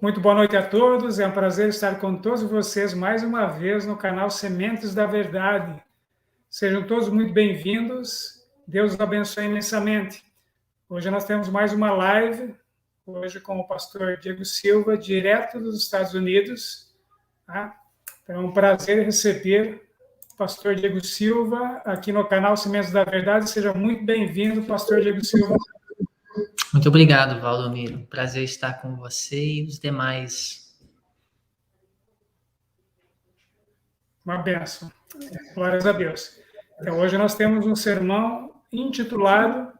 Muito boa noite a todos, é um prazer estar com todos vocês mais uma vez no canal Sementes da Verdade. Sejam todos muito bem-vindos, Deus os abençoe imensamente. Hoje nós temos mais uma live, hoje com o pastor Diego Silva, direto dos Estados Unidos. Tá? Então é um prazer receber o pastor Diego Silva aqui no canal Sementes da Verdade. Seja muito bem-vindo, pastor Diego Silva. Muito obrigado, Valdomiro. Prazer estar com você e os demais. Uma bênção. Glórias a Deus. Então, hoje nós temos um sermão intitulado,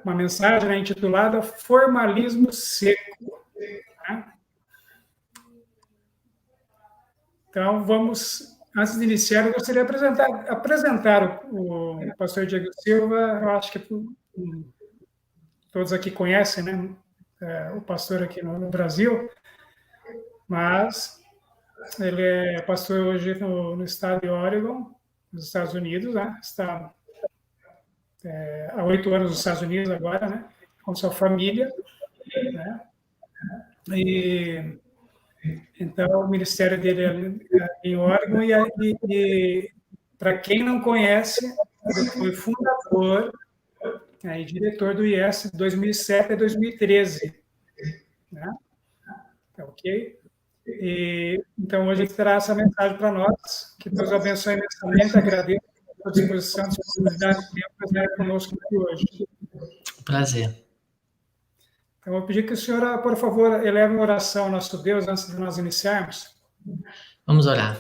uma mensagem intitulada Formalismo Seco. Tá? Então, antes de iniciar, eu gostaria de apresentar o pastor Diego Silva. Eu acho que todos aqui conhecem, né? O pastor aqui no Brasil, mas ele é pastor hoje no estado de Oregon, nos Estados Unidos, né? Está há 8 anos nos Estados Unidos agora, né? Com sua família, né? E então o ministério dele é em Oregon e para quem não conhece, ele foi fundador e diretor do IES de 2007 a 2013, né? Ok? Então, hoje ele terá essa mensagem para nós. Que Deus abençoe imensamente. Agradeço a sua disposição, a disponibilidade de tempo para estar conosco aqui hoje. Prazer. Então, eu vou pedir que o senhor, por favor, eleve uma oração ao nosso Deus antes de nós iniciarmos. Vamos orar.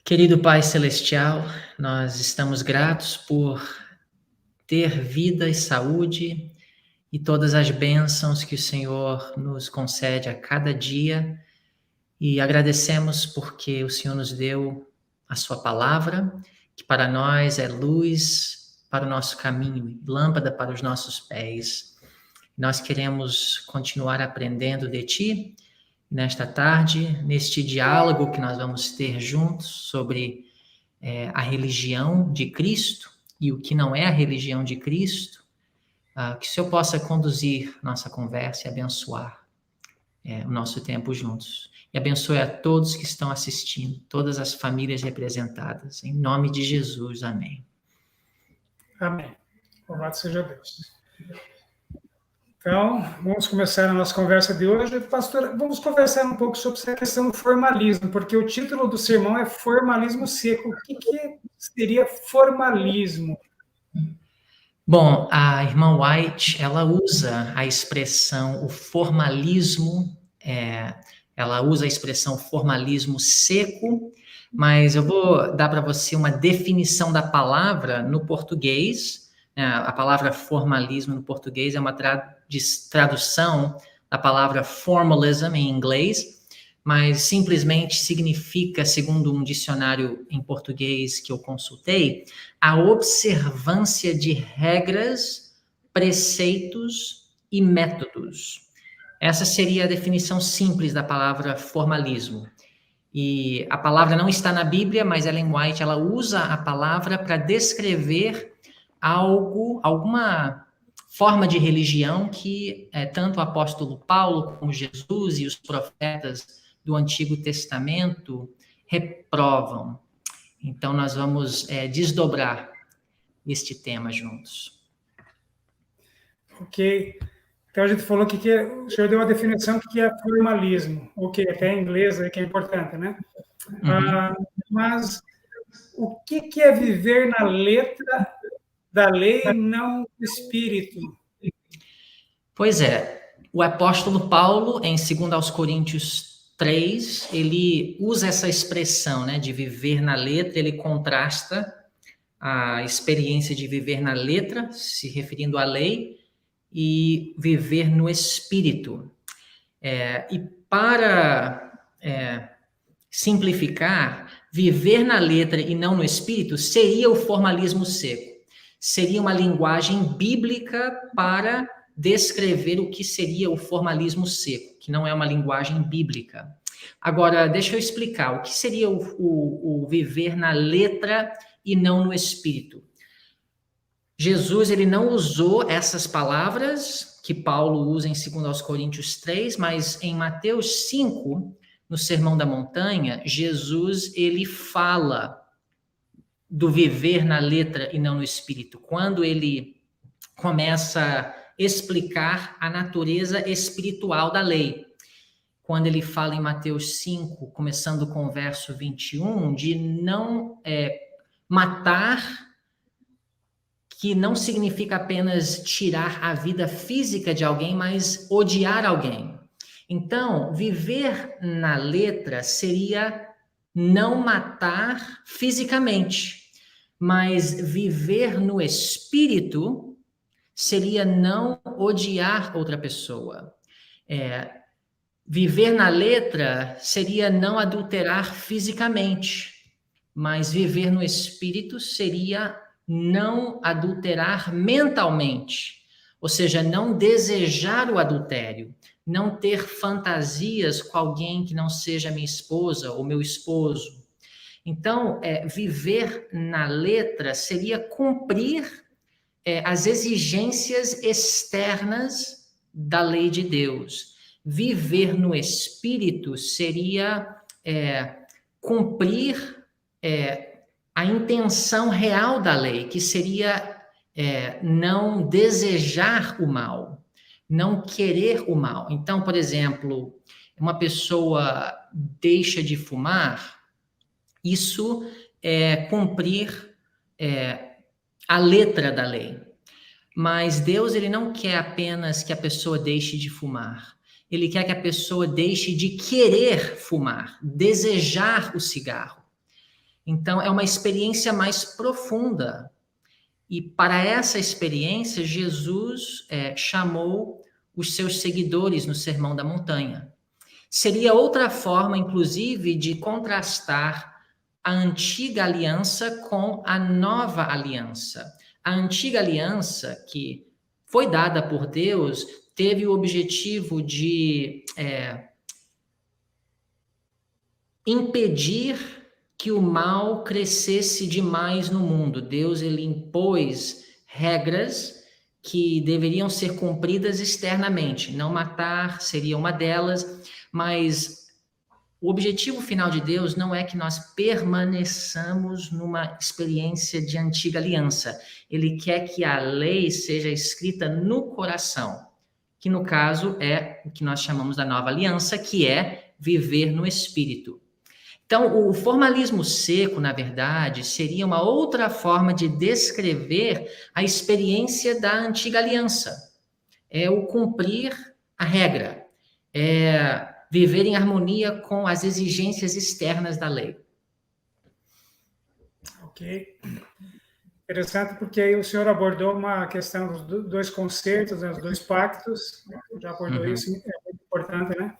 Querido Pai Celestial, nós estamos gratos por ter vida e saúde e todas as bênçãos que o Senhor nos concede a cada dia. E agradecemos porque o Senhor nos deu a sua palavra, que para nós é luz para o nosso caminho, lâmpada para os nossos pés. Nós queremos continuar aprendendo de Ti. Nesta tarde, neste diálogo que nós vamos ter juntos sobre a religião de Cristo e o que não é a religião de Cristo, que o Senhor possa conduzir nossa conversa e abençoar o nosso tempo juntos. E abençoe a todos que estão assistindo, todas as famílias representadas. Em nome de Jesus, amém. Amém. Louvado seja Deus. Então, vamos começar a nossa conversa de hoje. Pastor, vamos conversar um pouco sobre essa questão do formalismo, porque o título do sermão é Formalismo Seco. O que seria formalismo? Bom, a irmã White, ela usa a expressão, o formalismo, ela usa a expressão formalismo seco, mas eu vou dar para você uma definição da palavra no português. A palavra formalismo no português é uma tradução da palavra formalism em inglês, mas simplesmente significa, segundo um dicionário em português que eu consultei, a observância de regras, preceitos e métodos. Essa seria a definição simples da palavra formalismo. E a palavra não está na Bíblia, mas Ellen White, ela usa a palavra para descrever alguma forma de religião que tanto o apóstolo Paulo como Jesus e os profetas do Antigo Testamento reprovam. Então, nós vamos desdobrar este tema juntos. Ok. Então, a gente falou que o senhor deu uma definição do que é formalismo. Ok, até em inglês, que é importante, né? Uhum. Mas o que é viver na letra da lei e não do espírito? Pois é, o apóstolo Paulo, em 2 Coríntios 3, ele usa essa expressão, né, de viver na letra, ele contrasta a experiência de viver na letra, se referindo à lei, e viver no espírito. E para simplificar, viver na letra e não no espírito seria o formalismo seco. Seria uma linguagem bíblica para descrever o que seria o formalismo seco, que não é uma linguagem bíblica. Agora, deixa eu explicar o que seria o viver na letra e não no espírito. Jesus, ele não usou essas palavras que Paulo usa em 2 Coríntios 3, mas em Mateus 5, no Sermão da Montanha, Jesus ele fala do viver na letra e não no espírito. Quando ele começa a explicar a natureza espiritual da lei. Quando ele fala em Mateus 5, começando com o verso 21, de não matar, que não significa apenas tirar a vida física de alguém, mas odiar alguém. Então, viver na letra seria não matar fisicamente, mas viver no espírito seria não odiar outra pessoa. Viver na letra seria não adulterar fisicamente, mas viver no espírito seria não adulterar mentalmente, ou seja, não desejar o adultério, não ter fantasias com alguém que não seja minha esposa ou meu esposo. Então, viver na letra seria cumprir as exigências externas da lei de Deus. Viver no espírito seria cumprir a intenção real da lei, que seria não desejar o mal, não querer o mal. Então, por exemplo, uma pessoa deixa de fumar, isso é cumprir a letra da lei. Mas Deus ele não quer apenas que a pessoa deixe de fumar. Ele quer que a pessoa deixe de querer fumar, desejar o cigarro. Então, é uma experiência mais profunda. E para essa experiência, Jesus chamou os seus seguidores no Sermão da Montanha. Seria outra forma, inclusive, de contrastar a antiga aliança com a nova aliança. A antiga aliança, que foi dada por Deus, teve o objetivo de impedir que o mal crescesse demais no mundo. Deus ele impôs regras que deveriam ser cumpridas externamente. Não matar seria uma delas, mas o objetivo final de Deus não é que nós permaneçamos numa experiência de antiga aliança. Ele quer que a lei seja escrita no coração, que no caso é o que nós chamamos da nova aliança, que é viver no espírito. Então, o formalismo seco, na verdade, seria uma outra forma de descrever a experiência da antiga aliança. É o cumprir a regra, viver em harmonia com as exigências externas da lei. Ok. Interessante, porque aí o senhor abordou uma questão dos dois concertos, né, os dois pactos, já abordou isso, é muito importante, né?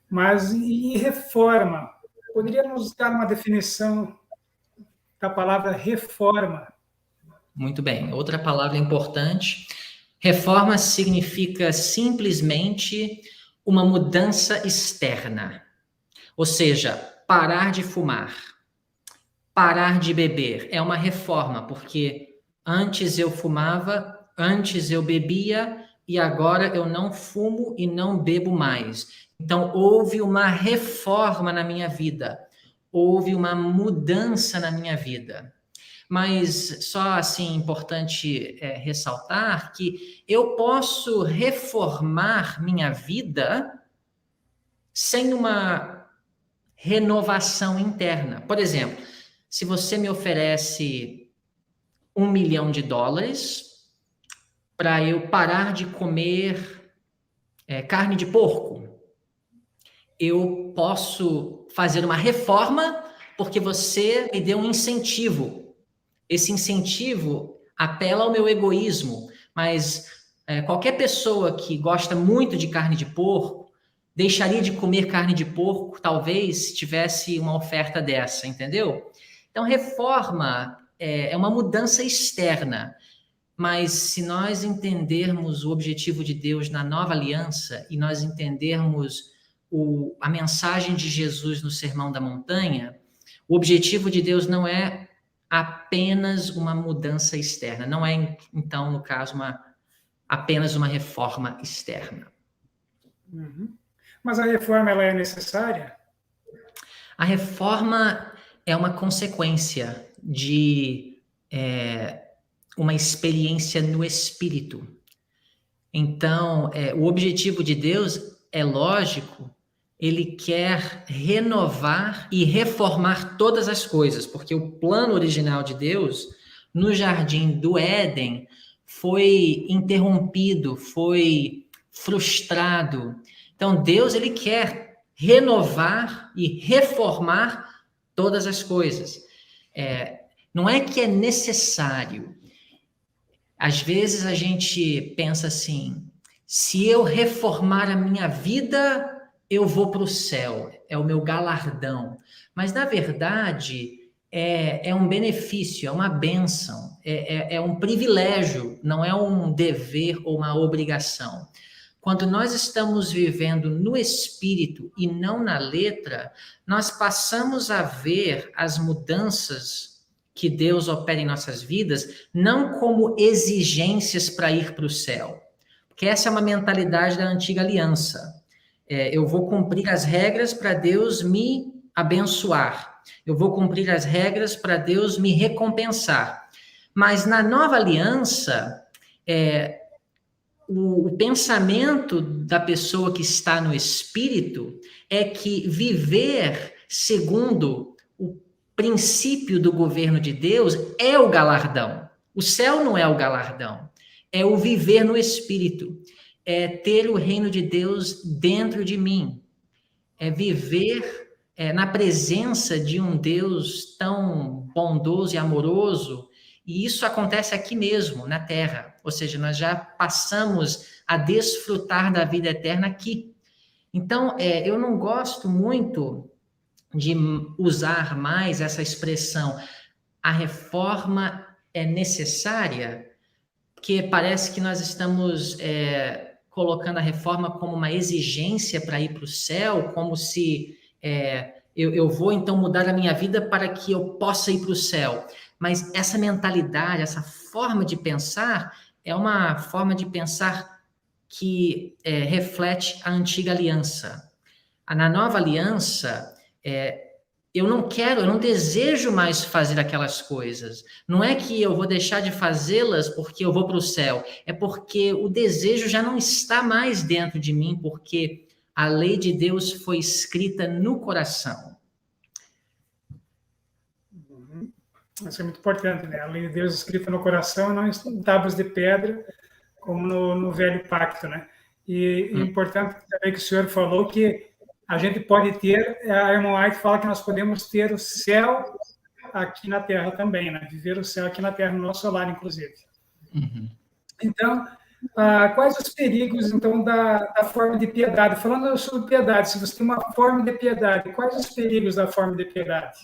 Mas e reforma? Poderia nos dar uma definição da palavra reforma? Muito bem. Outra palavra importante. Reforma significa simplesmente uma mudança externa. Ou seja, parar de fumar, parar de beber. É uma reforma, porque antes eu fumava, antes eu bebia e agora eu não fumo e não bebo mais. Então, houve uma reforma na minha vida, houve uma mudança na minha vida. Mas só assim, importante ressaltar que eu posso reformar minha vida sem uma renovação interna. Por exemplo, se você me oferece $1 milhão para eu parar de comer carne de porco, eu posso fazer uma reforma porque você me deu um incentivo. Esse incentivo apela ao meu egoísmo, mas qualquer pessoa que gosta muito de carne de porco deixaria de comer carne de porco, talvez, se tivesse uma oferta dessa, entendeu? Então, reforma é uma mudança externa, mas se nós entendermos o objetivo de Deus na nova aliança e nós entendermos a mensagem de Jesus no Sermão da Montanha, o objetivo de Deus não é apenas uma mudança externa, não é, então, no caso, apenas uma reforma externa. Uhum. Mas a reforma, ela é necessária? A reforma é uma consequência de uma experiência no espírito. Então, o objetivo de Deus é lógico, ele quer renovar e reformar todas as coisas, porque o plano original de Deus, no jardim do Éden, foi interrompido, foi frustrado. Então, Deus, ele quer renovar e reformar todas as coisas. Não é que é necessário. Às vezes a gente pensa assim, se eu reformar a minha vida, eu vou para o céu, é o meu galardão. Mas, na verdade, é um benefício, é uma bênção, é um privilégio, não é um dever ou uma obrigação. Quando nós estamos vivendo no espírito e não na letra, nós passamos a ver as mudanças que Deus opera em nossas vidas, não como exigências para ir para o céu. Porque essa é uma mentalidade da antiga aliança. Eu vou cumprir as regras para Deus me abençoar. Eu vou cumprir as regras para Deus me recompensar. Mas na nova aliança, o pensamento da pessoa que está no espírito é que viver segundo o princípio do governo de Deus é o galardão. O céu não é o galardão, é o viver no espírito, é ter o reino de Deus dentro de mim, é viver na presença de um Deus tão bondoso e amoroso. E isso acontece aqui mesmo, na Terra. Ou seja, nós já passamos a desfrutar da vida eterna aqui. Então, eu não gosto muito de usar mais essa expressão, a reforma é necessária, porque parece que nós estamos colocando a reforma como uma exigência para ir para o céu, como se eu vou então mudar a minha vida para que eu possa ir para o céu. Mas essa mentalidade, essa forma de pensar, é uma forma de pensar que reflete a antiga aliança. Na nova aliança, eu não desejo mais fazer aquelas coisas. Não é que eu vou deixar de fazê-las porque eu vou para o céu. É porque o desejo já não está mais dentro de mim, porque a lei de Deus foi escrita no coração. Isso é muito importante, né? A lei de Deus escrita no coração, não em tábuas de pedra, como no velho pacto, né? E importante também que o senhor falou que a gente pode ter, a irmã White fala que nós podemos ter o céu aqui na Terra também, né? Viver o céu aqui na Terra, no nosso lar, inclusive. Uhum. Então, quais os perigos, então, da forma de piedade? Falando sobre piedade, se você tem uma forma de piedade, quais os perigos da forma de piedade?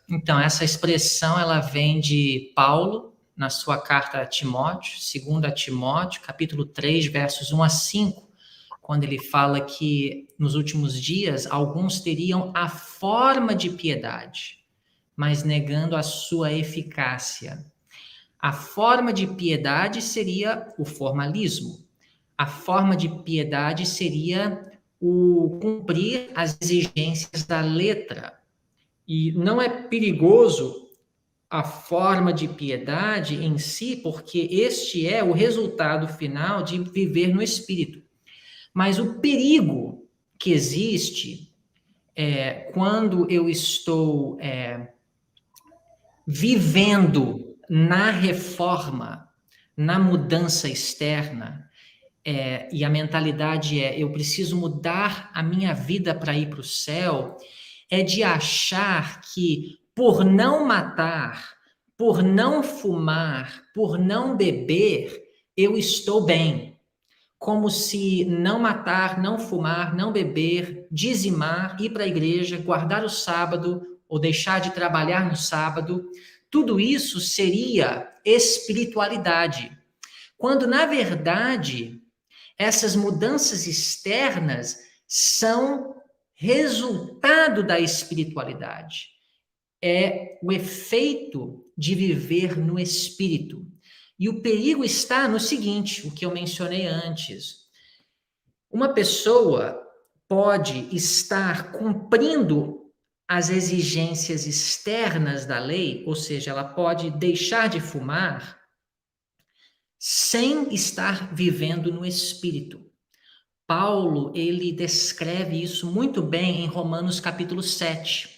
Então, essa expressão, ela vem de Paulo, na sua carta a Timóteo, 2 Timóteo, capítulo 3, versos 1 a 5, quando ele fala que nos últimos dias alguns teriam a forma de piedade, mas negando a sua eficácia. A forma de piedade seria o formalismo. A forma de piedade seria o cumprir as exigências da letra. E não é perigoso a forma de piedade em si, porque este é o resultado final de viver no Espírito. Mas o perigo que existe quando eu estou vivendo na reforma, na mudança externa, e a mentalidade eu preciso mudar a minha vida para ir para o céu, é de achar que por não matar, por não fumar, por não beber, eu estou bem. Como se não matar, não fumar, não beber, dizimar, ir para a igreja, guardar o sábado ou deixar de trabalhar no sábado, tudo isso seria espiritualidade. Quando, na verdade, essas mudanças externas são resultado da espiritualidade. É o efeito de viver no espírito. E o perigo está no seguinte, o que eu mencionei antes. Uma pessoa pode estar cumprindo as exigências externas da lei, ou seja, ela pode deixar de fumar sem estar vivendo no Espírito. Paulo, ele descreve isso muito bem em Romanos capítulo 7.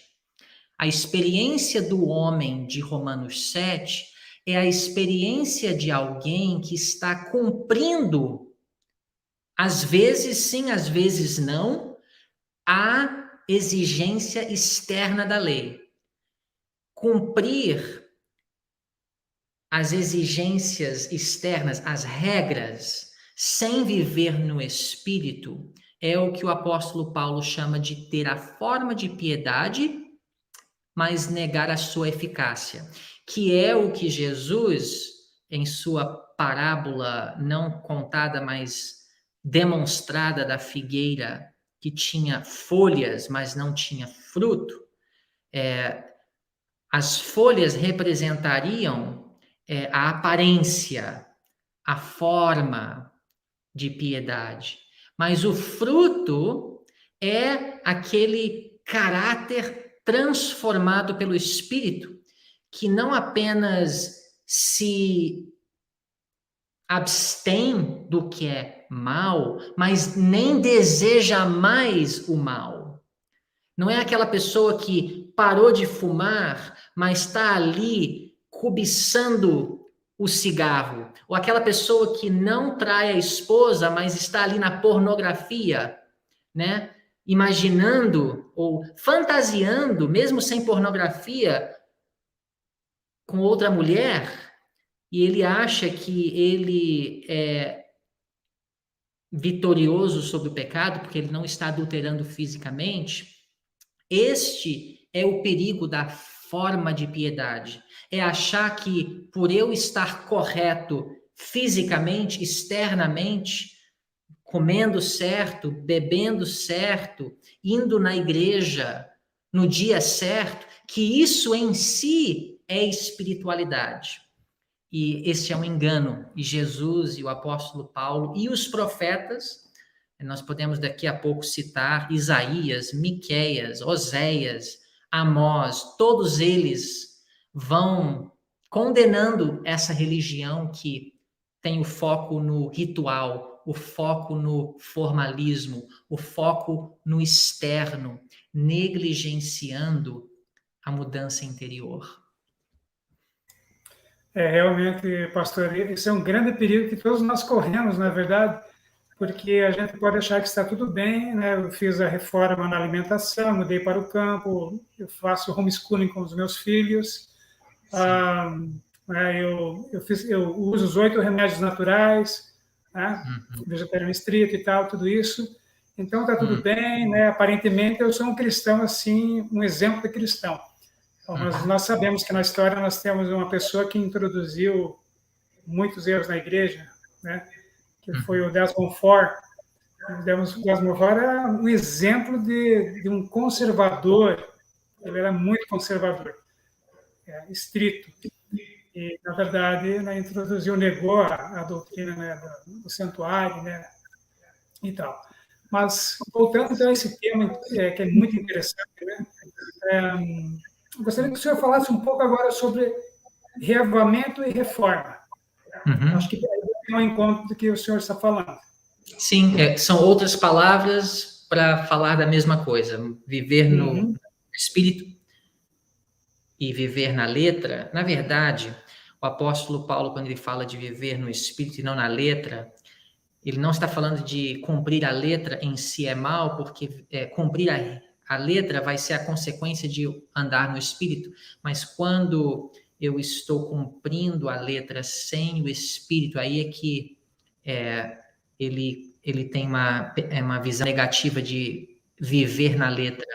A experiência do homem de Romanos 7 é a experiência de alguém que está cumprindo, às vezes sim, às vezes não, a exigência externa da lei. Cumprir as exigências externas, as regras, sem viver no Espírito, é o que o apóstolo Paulo chama de ter a forma de piedade, mas negar a sua eficácia, que é o que Jesus, em sua parábola não contada, mas demonstrada da figueira, que tinha folhas, mas não tinha fruto, as folhas representariam a aparência, a forma de piedade, mas o fruto é aquele caráter transformado pelo Espírito, que não apenas se abstém do que é mal, mas nem deseja mais o mal. Não é aquela pessoa que parou de fumar, mas está ali cobiçando o cigarro. Ou aquela pessoa que não trai a esposa, mas está ali na pornografia, né? Imaginando ou fantasiando, mesmo sem pornografia, com outra mulher, e ele acha que ele é vitorioso sobre o pecado, porque ele não está adulterando fisicamente. Este é o perigo da forma de piedade. É achar que por eu estar correto fisicamente, externamente, comendo certo, bebendo certo, indo na igreja no dia certo, que isso em si é espiritualidade. E esse é um engano. E Jesus e o apóstolo Paulo e os profetas, nós podemos daqui a pouco citar Isaías, Miqueias, Oséias, Amós, todos eles vão condenando essa religião que tem o foco no ritual, o foco no formalismo, o foco no externo, negligenciando a mudança interior. Realmente, pastor, esse é um grande perigo que todos nós corremos, na verdade, porque a gente pode achar que está tudo bem, né? Eu fiz a reforma na alimentação, mudei para o campo, eu faço homeschooling com os meus filhos, eu uso os 8 remédios naturais, né? Vegetariano estrito e tal, tudo isso. Então está tudo bem, né? Aparentemente eu sou um cristão assim, um exemplo de cristão. Então, nós sabemos que na história nós temos uma pessoa que introduziu muitos erros na igreja, né? Que foi o Desmond Ford. O Desmond Ford era um exemplo de um conservador. Ele era muito conservador, estrito. E, na verdade, né, negou a doutrina, né, do santuário, né, e tal. Mas, voltando então a esse tema, que é muito interessante, né, eu gostaria que o senhor falasse um pouco agora sobre reavivamento e reforma. Acho que é um encontro do que o senhor está falando. Sim, são outras palavras para falar da mesma coisa. Viver no Espírito e viver na letra. Na verdade, o apóstolo Paulo, quando ele fala de viver no Espírito e não na letra, ele não está falando de cumprir a letra em si é mal, porque cumprir a letra vai ser a consequência de andar no Espírito, mas quando eu estou cumprindo a letra sem o Espírito, aí é que ele tem uma visão negativa de viver na letra.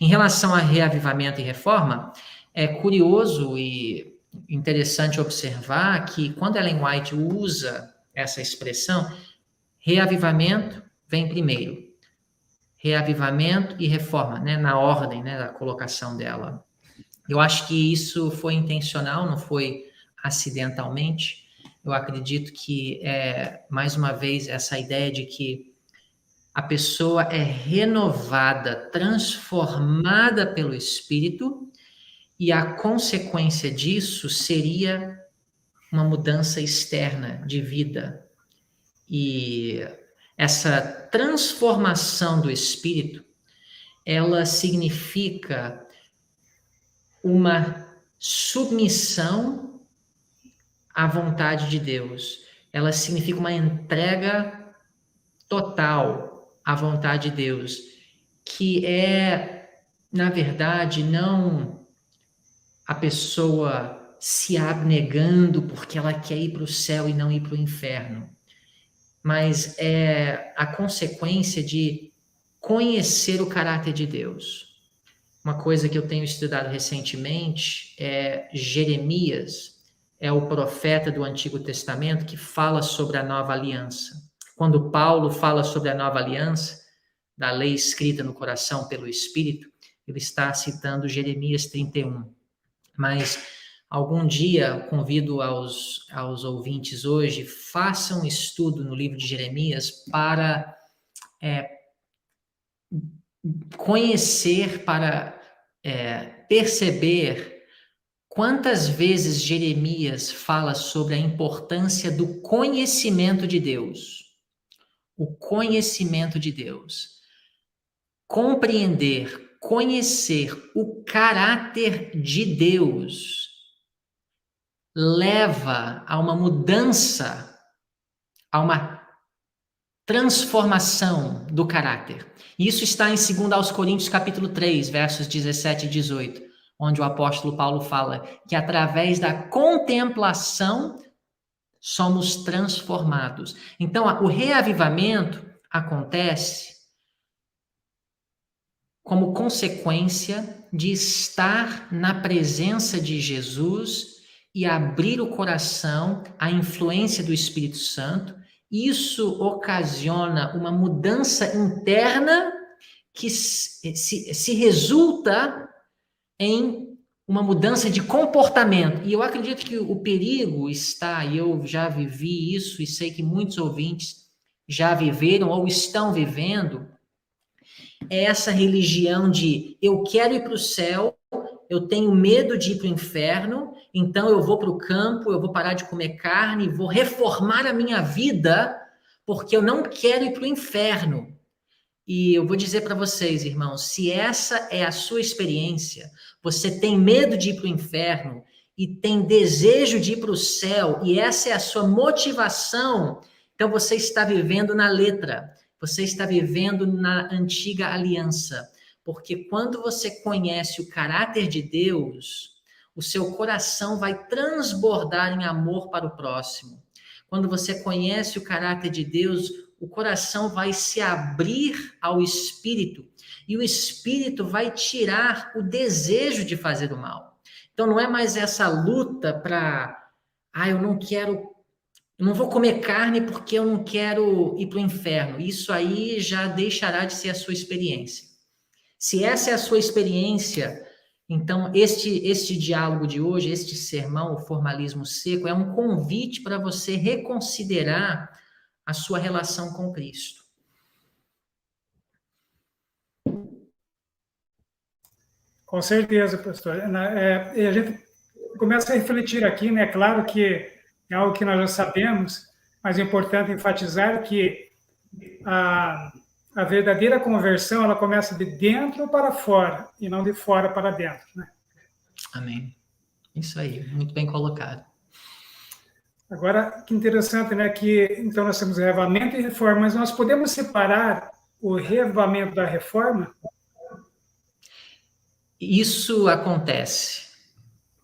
Em relação a reavivamento e reforma, é curioso e interessante observar que quando Ellen White usa essa expressão, reavivamento vem primeiro. Reavivamento e reforma, né, na ordem, né, da colocação dela. Eu acho que isso foi intencional, não foi acidentalmente. eu acredito que mais uma vez, essa ideia de que a pessoa é renovada, transformada pelo Espírito, e a consequência disso seria uma mudança externa de vida. E essa transformação do Espírito, ela significa uma submissão à vontade de Deus. Ela significa uma entrega total à vontade de Deus, que na verdade, não a pessoa se abnegando porque ela quer ir para o céu e não ir para o inferno, mas é a consequência de conhecer o caráter de Deus. Uma coisa que eu tenho estudado recentemente é Jeremias, é o profeta do Antigo Testamento que fala sobre a nova aliança. Quando Paulo fala sobre a nova aliança, da lei escrita no coração pelo Espírito, ele está citando Jeremias 31. Mas algum dia, convido aos ouvintes hoje, façam um estudo no livro de Jeremias para conhecer, para perceber quantas vezes Jeremias fala sobre a importância do conhecimento de Deus. O conhecimento de Deus. Compreender, conhecer o caráter de Deus leva a uma mudança, a uma transformação do caráter. Isso está em 2 Coríntios capítulo 3, versos 17 e 18, onde o apóstolo Paulo fala que através da contemplação somos transformados. Então, o reavivamento acontece como consequência de estar na presença de Jesus e abrir o coração à influência do Espírito Santo. Isso ocasiona uma mudança interna que se resulta em uma mudança de comportamento. E eu acredito que o perigo está, e eu já vivi isso, e sei que muitos ouvintes já viveram ou estão vivendo, é essa religião de eu quero ir para o céu, eu tenho medo de ir para o inferno, então eu vou para o campo, eu vou parar de comer carne, vou reformar a minha vida, porque eu não quero ir para o inferno. E eu vou dizer para vocês, irmãos, se essa é a sua experiência, você tem medo de ir para o inferno e tem desejo de ir para o céu, e essa é a sua motivação, então você está vivendo na letra, você está vivendo na antiga aliança. Porque quando você conhece o caráter de Deus, o seu coração vai transbordar em amor para o próximo. Quando você conhece o caráter de Deus, o coração vai se abrir ao Espírito, e o Espírito vai tirar o desejo de fazer o mal. Então não é mais essa luta para, eu não vou comer carne porque eu não quero ir para o inferno. Isso aí já deixará de ser a sua experiência. Se essa é a sua experiência, então este diálogo de hoje, este sermão, o formalismo seco, é um convite para você reconsiderar a sua relação com Cristo. Com certeza, pastor. E a gente começa a refletir aqui, né? Claro que é algo que nós já sabemos, mas é importante enfatizar que a verdadeira conversão, ela começa de dentro para fora, e não de fora para dentro, né? Amém. Isso aí, muito bem colocado. Agora, que interessante, né? Que então nós temos reavivamento e reforma, mas nós podemos separar o reavivamento da reforma? Isso acontece.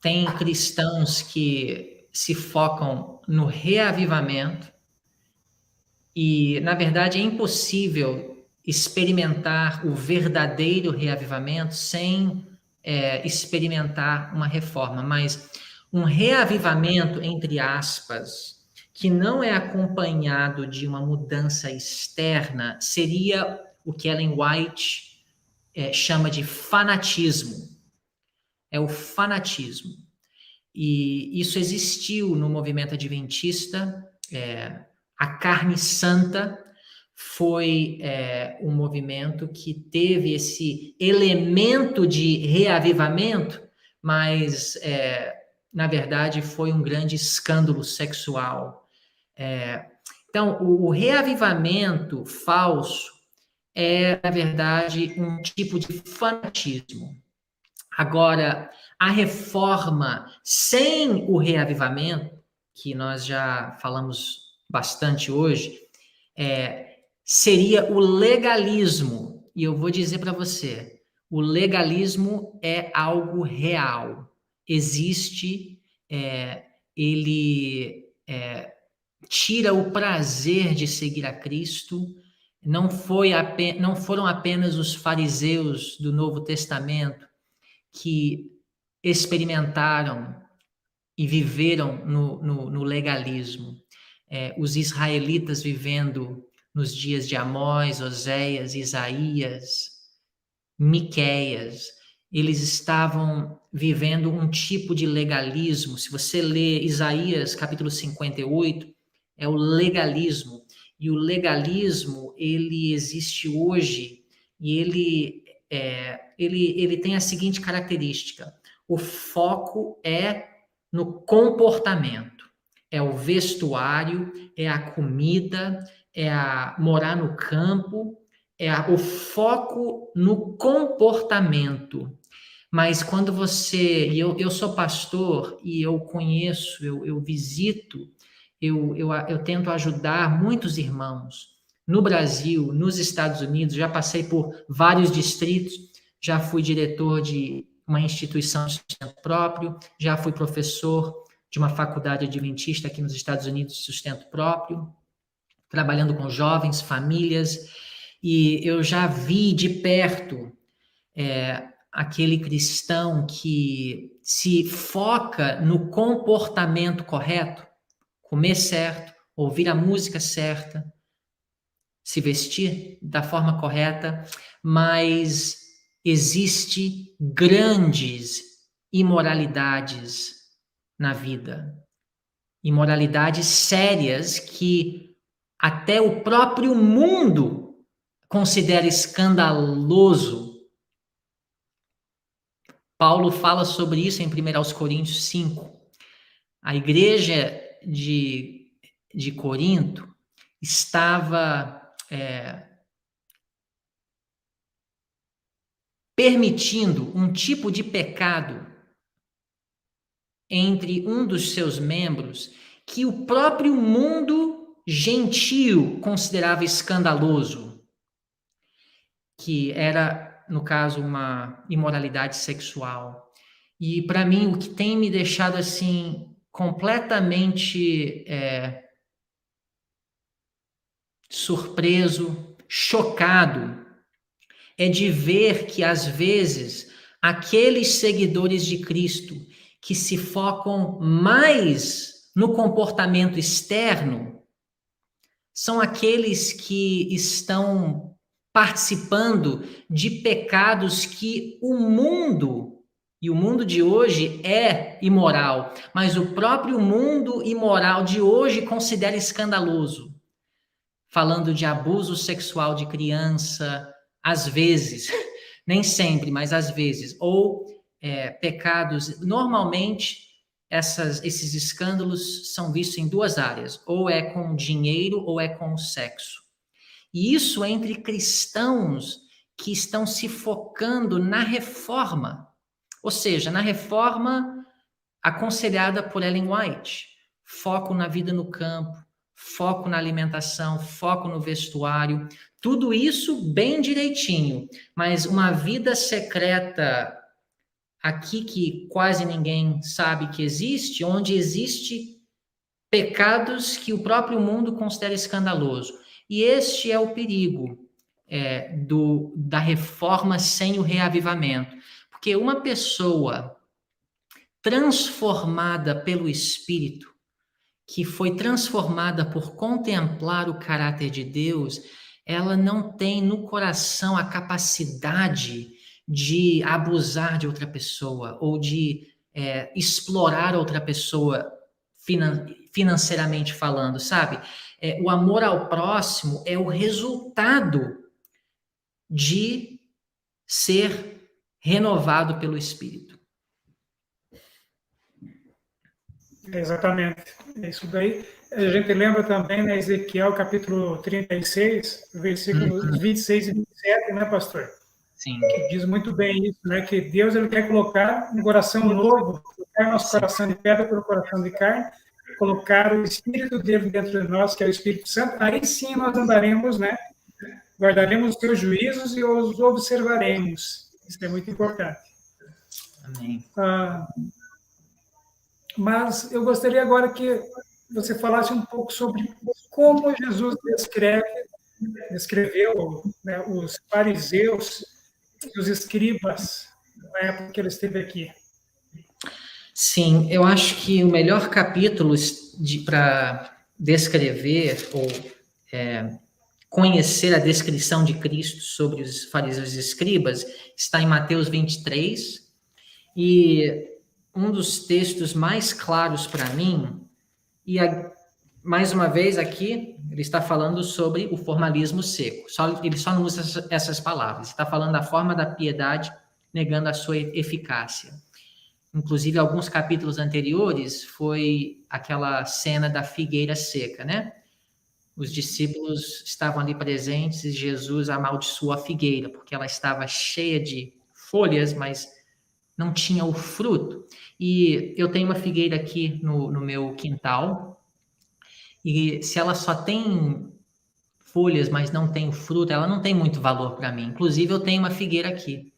Tem cristãos que se focam no reavivamento e, na verdade, é impossível experimentar o verdadeiro reavivamento sem experimentar uma reforma. Mas um reavivamento, entre aspas, que não é acompanhado de uma mudança externa, seria o que Ellen White chama de fanatismo. É o fanatismo. E isso existiu no movimento adventista. A Carne Santa foi um movimento que teve esse elemento de reavivamento, mas, na verdade, foi um grande escândalo sexual. Então, o reavivamento falso é, na verdade, um tipo de fanatismo. Agora, a reforma sem o reavivamento, que nós já falamos bastante hoje, seria o legalismo. E eu vou dizer para você, o legalismo é algo real. Existe, ele tira o prazer de seguir a Cristo. Não foram apenas os fariseus do Novo Testamento que experimentaram e viveram no legalismo. Os israelitas vivendo nos dias de Amós, Oséias, Isaías, Miqueias, eles estavam vivendo um tipo de legalismo. Se você lê Isaías capítulo 58, é o legalismo. E o legalismo, ele existe hoje e ele tem a seguinte característica: o foco é no comportamento, é o vestuário, é a comida, é a morar no campo, o foco no comportamento. Mas quando você... Eu sou pastor e eu conheço, eu visito, eu tento ajudar muitos irmãos no Brasil, nos Estados Unidos. Já passei por vários distritos, já fui diretor de uma instituição de sustento próprio, já fui professor de uma faculdade adventista aqui nos Estados Unidos de sustento próprio, trabalhando com jovens, famílias, e eu já vi de perto aquele cristão que se foca no comportamento correto, comer certo, ouvir a música certa, se vestir da forma correta, mas existe grandes imoralidades na vida. Imoralidades sérias que até o próprio mundo considera escandaloso. Paulo fala sobre isso em 1 Coríntios 5. A igreja de Corinto estava permitindo um tipo de pecado entre um dos seus membros que o próprio mundo gentio considerava escandaloso, que era, no caso, uma imoralidade sexual. E para mim, o que tem me deixado assim completamente surpreso, chocado, é de ver que às vezes aqueles seguidores de Cristo que se focam mais no comportamento externo são aqueles que estão participando de pecados que o mundo, e o mundo de hoje é imoral, mas o próprio mundo imoral de hoje considera escandaloso. Falando de abuso sexual de criança, às vezes, nem sempre, mas às vezes, ou pecados. Normalmente, esses escândalos são vistos em duas áreas, ou é com dinheiro ou é com o sexo. E isso entre cristãos que estão se focando na reforma, ou seja, na reforma aconselhada por Ellen White, foco na vida no campo, foco na alimentação, foco no vestuário, tudo isso bem direitinho, mas uma vida secreta aqui que quase ninguém sabe que existe, onde existe pecados que o próprio mundo considera escandaloso. E este é o perigo da reforma sem o reavivamento, porque uma pessoa transformada pelo Espírito, que foi transformada por contemplar o caráter de Deus, ela não tem no coração a capacidade de abusar de outra pessoa ou de explorar outra pessoa financeiramente falando, sabe? O amor ao próximo é o resultado de ser renovado pelo Espírito. Exatamente, é isso daí. A gente lembra também, né, Ezequiel capítulo 36, versículos 26 e 27, né, pastor? Sim. Que diz muito bem isso, né, que Deus ele quer colocar um coração novo, trocar nosso coração de pedra pelo coração de carne, colocar o Espírito dele dentro de nós, que é o Espírito Santo, aí sim nós andaremos, né, guardaremos os teus juízos e os observaremos. Isso é muito importante. Amém. Mas eu gostaria agora que você falasse um pouco sobre como Jesus descreveu, né, os fariseus e os escribas na época que ele esteve aqui. Sim, eu acho que o melhor capítulo para descrever ou conhecer a descrição de Cristo sobre os fariseus e escribas está em Mateus 23, e um dos textos mais claros para mim, e mais uma vez aqui, ele está falando sobre o formalismo seco. Ele só não usa essas palavras. Está falando da forma da piedade, negando a sua eficácia. Inclusive, alguns capítulos anteriores, foi aquela cena da figueira seca, né? Os discípulos estavam ali presentes e Jesus amaldiçoou a figueira, porque ela estava cheia de folhas, mas não tinha o fruto. E eu tenho uma figueira aqui no meu quintal, e se ela só tem folhas, mas não tem o fruto, ela não tem muito valor para mim. Inclusive, eu tenho uma figueira aqui,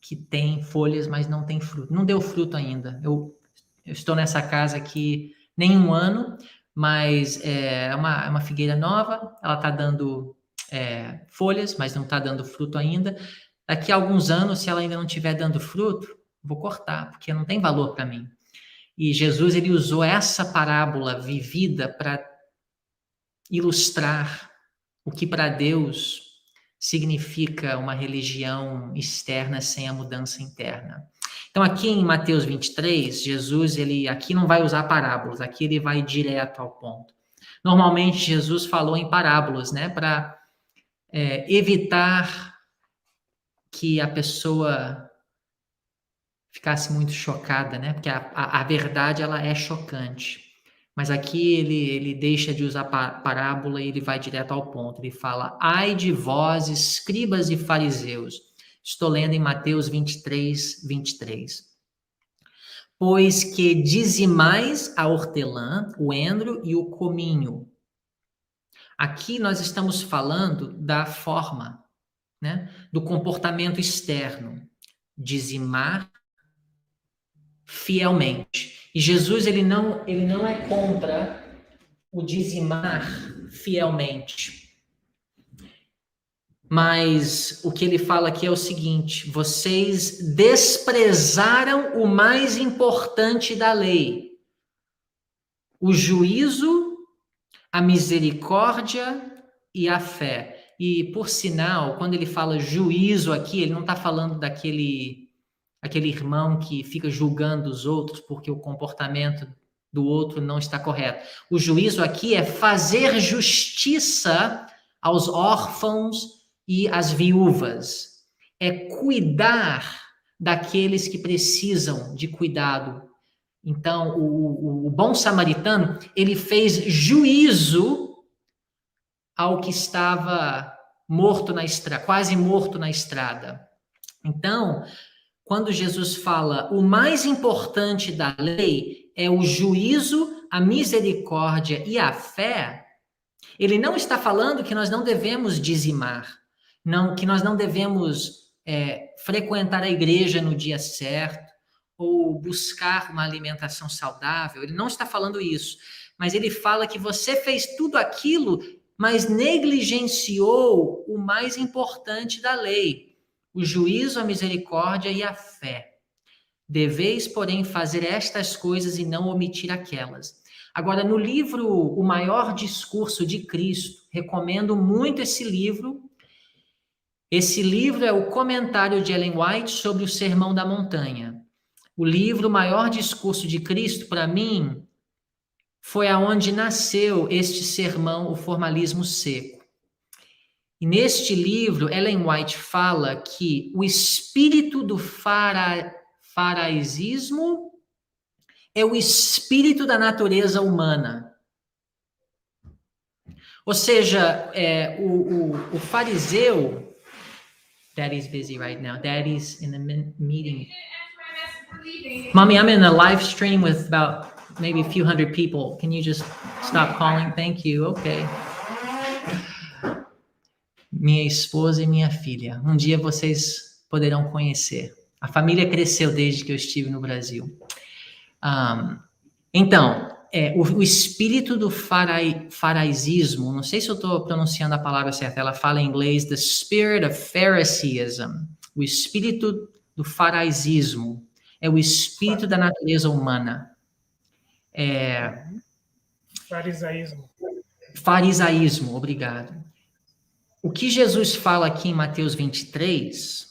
que tem folhas, mas não tem fruto. Não deu fruto ainda. Eu estou nessa casa aqui nem um ano, mas é uma figueira nova, ela está dando folhas, mas não está dando fruto ainda. Daqui a alguns anos, se ela ainda não estiver dando fruto, vou cortar, porque não tem valor para mim. E Jesus, ele usou essa parábola vivida para ilustrar o que para Deus significa uma religião externa sem a mudança interna. Então, aqui em Mateus 23, Jesus, ele aqui não vai usar parábolas, aqui ele vai direto ao ponto. Normalmente, Jesus falou em parábolas, né, para evitar que a pessoa ficasse muito chocada, né, porque a verdade, ela é chocante. Mas aqui ele deixa de usar parábola e ele vai direto ao ponto. Ele fala: ai de vós, escribas e fariseus. Estou lendo em Mateus 23, 23. Pois que dizimais a hortelã, o endro e o cominho. Aqui nós estamos falando da forma, né? Do comportamento externo. Dizimar fielmente. E Jesus, ele não é contra o dizimar fielmente. Mas o que ele fala aqui é o seguinte: vocês desprezaram o mais importante da lei, o juízo, a misericórdia e a fé. E, por sinal, quando ele fala juízo aqui, ele não está falando daquele irmão que fica julgando os outros porque o comportamento do outro não está correto. O juízo aqui é fazer justiça aos órfãos e às viúvas. É cuidar daqueles que precisam de cuidado. Então, o bom samaritano, ele fez juízo ao que estava morto na estrada, quase morto na estrada. Então, quando Jesus fala o mais importante da lei é o juízo, a misericórdia e a fé, ele não está falando que nós não devemos dizimar, não, que nós não devemos frequentar a igreja no dia certo ou buscar uma alimentação saudável. Ele não está falando isso, mas ele fala que você fez tudo aquilo, mas negligenciou o mais importante da lei: o juízo, a misericórdia e a fé. Deveis, porém, fazer estas coisas e não omitir aquelas. Agora, no livro O Maior Discurso de Cristo, recomendo muito esse livro. Esse livro é o comentário de Ellen White sobre o Sermão da Montanha. O livro Maior Discurso de Cristo, para mim, foi aonde nasceu este sermão, o formalismo seco. E neste livro, Ellen White fala que o espírito do faraisismo é o espírito da natureza humana. Ou seja, o fariseu... Daddy's busy right now. Daddy's in the meeting. Mommy, I'm in a live stream with about maybe a few hundred people. Can you just stop calling? Thank you. Okay. Minha esposa e minha filha. Um dia vocês poderão conhecer. A família cresceu desde que eu estive no Brasil. Então, o espírito do faraisismo, não sei se eu estou pronunciando a palavra certa, ela fala em inglês, the spirit of Phariseeism. O espírito do faraisismo é o espírito da natureza humana. Farisaísmo, obrigado. O que Jesus fala aqui em Mateus 23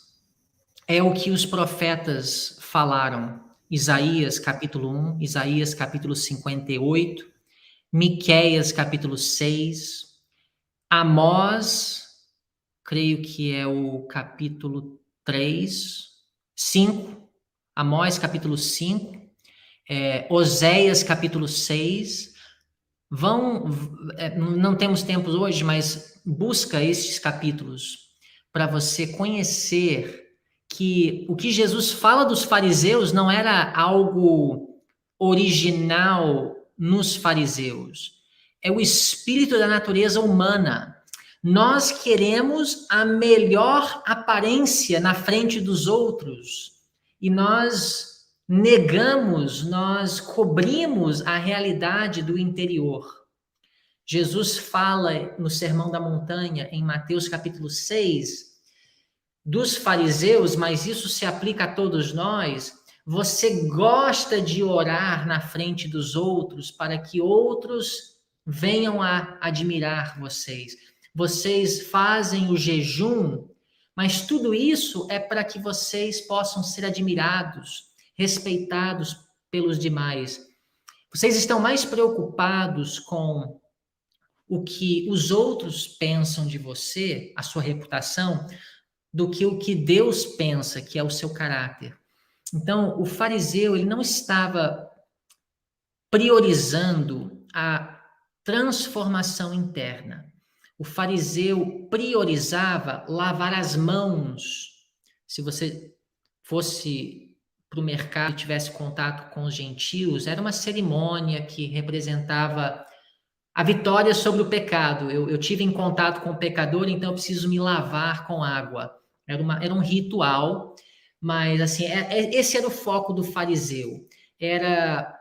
é o que os profetas falaram. Isaías capítulo 1, Isaías capítulo 58, Miqueias capítulo 6, Amós, creio que é o capítulo 5, Amós capítulo 5, Oséias capítulo 6, não temos tempo hoje, mas busca estes capítulos para você conhecer que o que Jesus fala dos fariseus não era algo original nos fariseus. É o espírito da natureza humana. Nós queremos a melhor aparência na frente dos outros e nós negamos, nós cobrimos a realidade do interior. Jesus fala no Sermão da Montanha, em Mateus capítulo 6, dos fariseus, mas isso se aplica a todos nós. Você gosta de orar na frente dos outros para que outros venham a admirar vocês. Vocês fazem o jejum, mas tudo isso é para que vocês possam ser admirados, respeitados pelos demais. Vocês estão mais preocupados com o que os outros pensam de você, a sua reputação, do que o que Deus pensa, que é o seu caráter. Então, o fariseu, ele não estava priorizando a transformação interna. O fariseu priorizava lavar as mãos. Se você fosse para o mercado e tivesse contato com os gentios, era uma cerimônia que representava a vitória sobre o pecado. Eu tive em contato com o pecador, então eu preciso me lavar com água. Era um ritual, mas assim, esse era o foco do fariseu. Era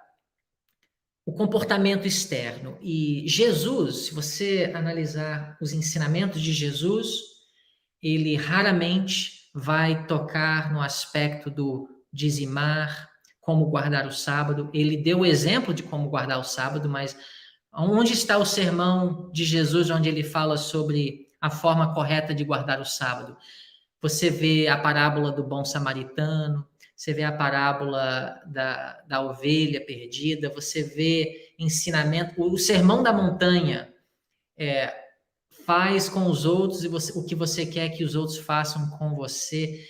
o comportamento externo. E Jesus, se você analisar os ensinamentos de Jesus, ele raramente vai tocar no aspecto do dizimar, como guardar o sábado. Ele deu o exemplo de como guardar o sábado, mas onde está o sermão de Jesus, onde ele fala sobre a forma correta de guardar o sábado? Você vê a parábola do bom samaritano, você vê a parábola da ovelha perdida, você vê ensinamento, o sermão da montanha, faz com os outros o que você quer que os outros façam com você.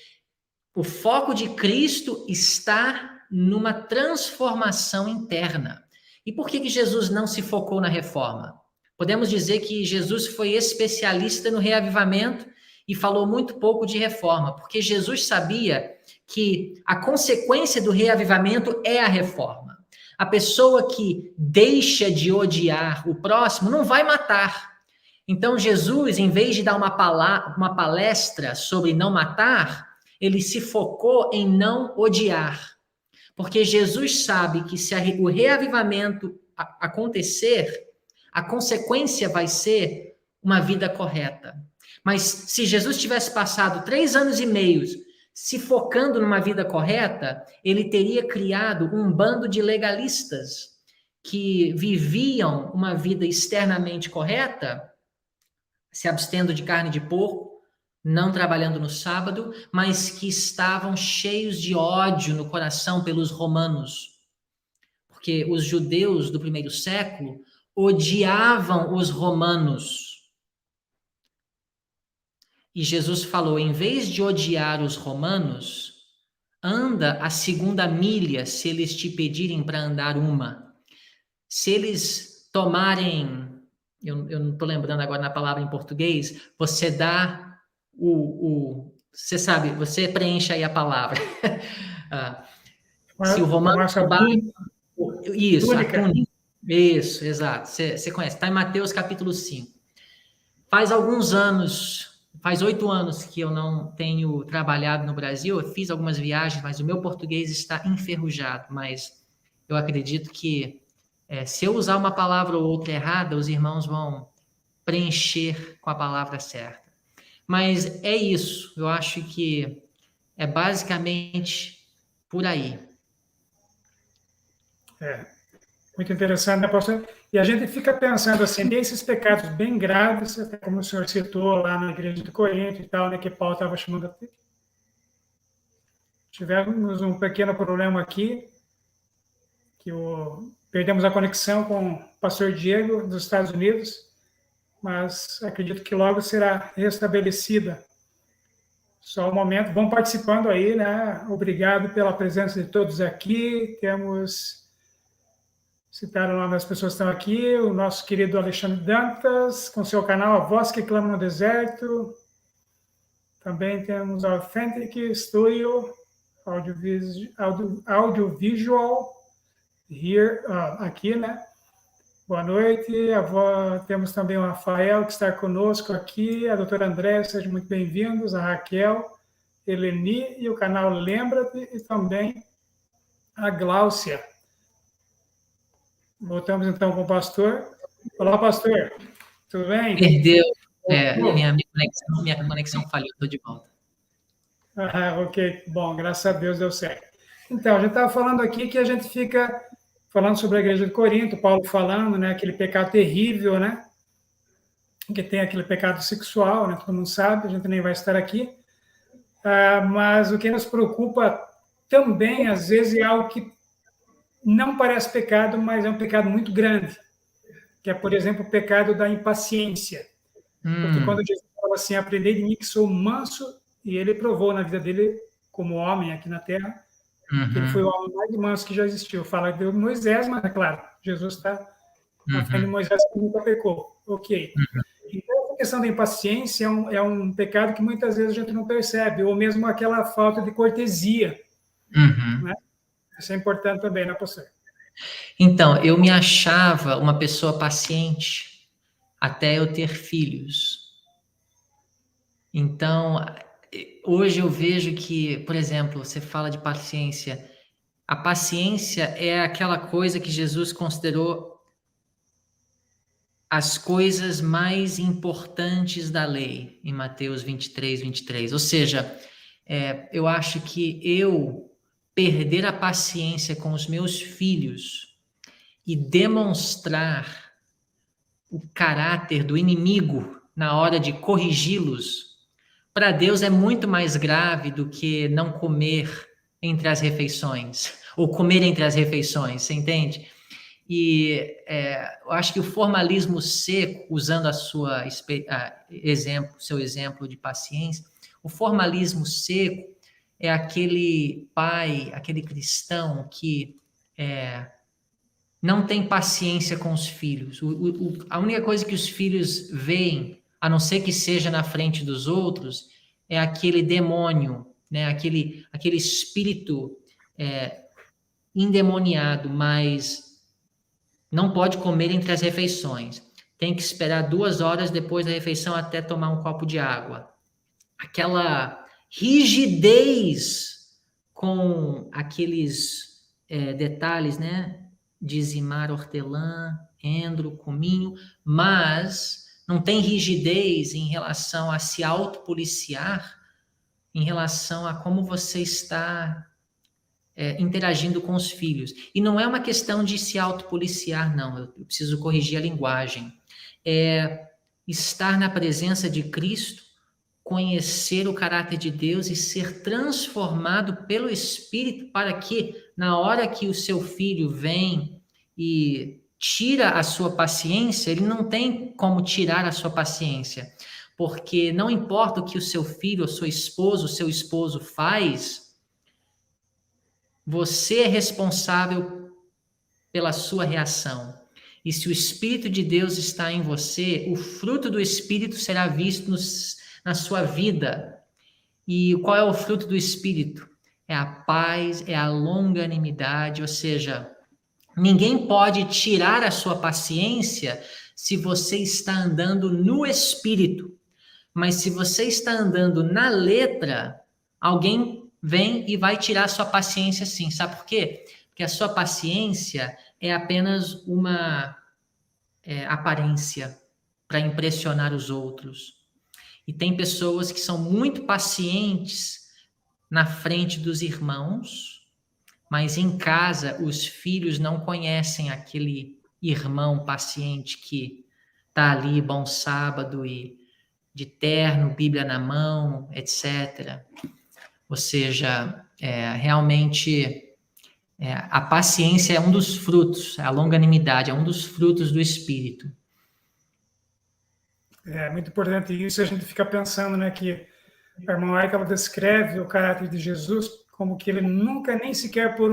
O foco de Cristo está numa transformação interna. E por que Jesus não se focou na reforma? Podemos dizer que Jesus foi especialista no reavivamento e falou muito pouco de reforma, porque Jesus sabia que a consequência do reavivamento é a reforma. A pessoa que deixa de odiar o próximo não vai matar. Então Jesus, em vez de dar uma palestra sobre não matar, ele se focou em não odiar. Porque Jesus sabe que se o reavivamento acontecer, a consequência vai ser uma vida correta. Mas se Jesus tivesse passado 3 anos e meio se focando numa vida correta, ele teria criado um bando de legalistas que viviam uma vida externamente correta, se abstendo de carne de porco, não trabalhando no sábado, mas que estavam cheios de ódio no coração pelos romanos. Porque os judeus do primeiro século odiavam os romanos. E Jesus falou, em vez de odiar os romanos, anda a segunda milha se eles te pedirem para andar uma. Se eles tomarem, eu não estou lembrando agora na palavra em português, você dá você sabe, você preenche aí a palavra. Se o romano roubar, isso, a túnica. Isso, exato. Você conhece, está em Mateus capítulo 5. Faz alguns anos, faz 8 anos que eu não tenho trabalhado no Brasil, eu fiz algumas viagens, mas o meu português está enferrujado, mas eu acredito que se eu usar uma palavra ou outra errada, os irmãos vão preencher com a palavra certa. Mas é isso, eu acho que é basicamente por aí. Muito interessante, né, pastor? E a gente fica pensando assim, tem esses pecados bem graves, até como o senhor citou lá na igreja de Corinto e tal, né, que Paulo estava chamando. Tivemos um pequeno problema aqui, que perdemos a conexão com o pastor Diego dos Estados Unidos, mas acredito que logo será restabelecida. Só um momento, vão participando aí, né? Obrigado pela presença de todos aqui. Citaram o nome das pessoas que estão aqui, o nosso querido Alexandre Dantas, com seu canal A Voz que Clama no Deserto. Também temos a Authentic Studio, Audiovisual, here, aqui, né? Boa noite. Temos também o Rafael, que está conosco aqui, a doutora André, sejam muito bem-vindos, a Raquel, Eleni e o canal Lembra-te, e também a Gláucia. Voltamos então com o pastor. Olá, pastor. Tudo bem? Perdeu. Minha conexão falhou, estou de volta. Ok, bom, graças a Deus deu certo. Então, a gente estava falando aqui que a gente fica falando sobre a igreja de Corinto, Paulo falando, né, aquele pecado terrível, né, que tem aquele pecado sexual, né, todo mundo sabe, a gente nem vai estar aqui, mas o que nos preocupa também, às vezes, é algo que não parece pecado, mas é um pecado muito grande, que é, por exemplo, o pecado da impaciência. Porque quando Jesus fala assim, aprendei de mim que sou manso, e ele provou na vida dele, como homem aqui na Terra, que ele foi o homem mais manso que já existiu. Fala de Moisés, mas, é claro, Jesus está na frente de Moisés que nunca pecou. Ok. Então, a questão da impaciência é um pecado que muitas vezes a gente não percebe, ou mesmo aquela falta de cortesia. Né? Isso é importante também, né, pastor? Então, eu me achava uma pessoa paciente até eu ter filhos. Então, hoje eu vejo que, por exemplo, você fala de paciência. A paciência é aquela coisa que Jesus considerou as coisas mais importantes da lei, em Mateus 23, 23. Ou seja, eu acho que eu perder a paciência com os meus filhos e demonstrar o caráter do inimigo na hora de corrigi-los, para Deus é muito mais grave do que não comer entre as refeições, ou comer entre as refeições, você entende? E eu acho que o formalismo seco, usando seu exemplo de paciência, o formalismo seco é aquele pai, aquele cristão que não tem paciência com os filhos. A única coisa que os filhos veem, a não ser que seja na frente dos outros, é aquele demônio, né? aquele espírito endemoniado, mas não pode comer entre as refeições. Tem que esperar 2 horas depois da refeição até tomar um copo de água. Aquela rigidez com aqueles detalhes, né? Dizimar hortelã, endro, cominho, mas não tem rigidez em relação a se autopoliciar, em relação a como você está interagindo com os filhos. E não é uma questão de se autopoliciar, não. Eu preciso corrigir a linguagem. É estar na presença de Cristo conhecer o caráter de Deus e ser transformado pelo Espírito, para que, na hora que o seu filho vem e tira a sua paciência, ele não tem como tirar a sua paciência, porque não importa o que o seu filho, o seu esposo faz, você é responsável pela sua reação. E se o Espírito de Deus está em você, o fruto do Espírito será visto na sua vida. E qual é o fruto do Espírito? É a paz, é a longanimidade, ou seja, ninguém pode tirar a sua paciência se você está andando no Espírito. Mas se você está andando na letra, alguém vem e vai tirar a sua paciência sim. Sabe por quê? Porque a sua paciência é apenas uma aparência para impressionar os outros. E tem pessoas que são muito pacientes na frente dos irmãos, mas em casa os filhos não conhecem aquele irmão paciente que está ali, bom sábado, e de terno, Bíblia na mão, etc. Ou seja, realmente a paciência é um dos frutos, a longanimidade é um dos frutos do Espírito. É muito importante isso, a gente fica pensando, né, que a irmã Erika, ela descreve o caráter de Jesus como que ele nunca, nem sequer por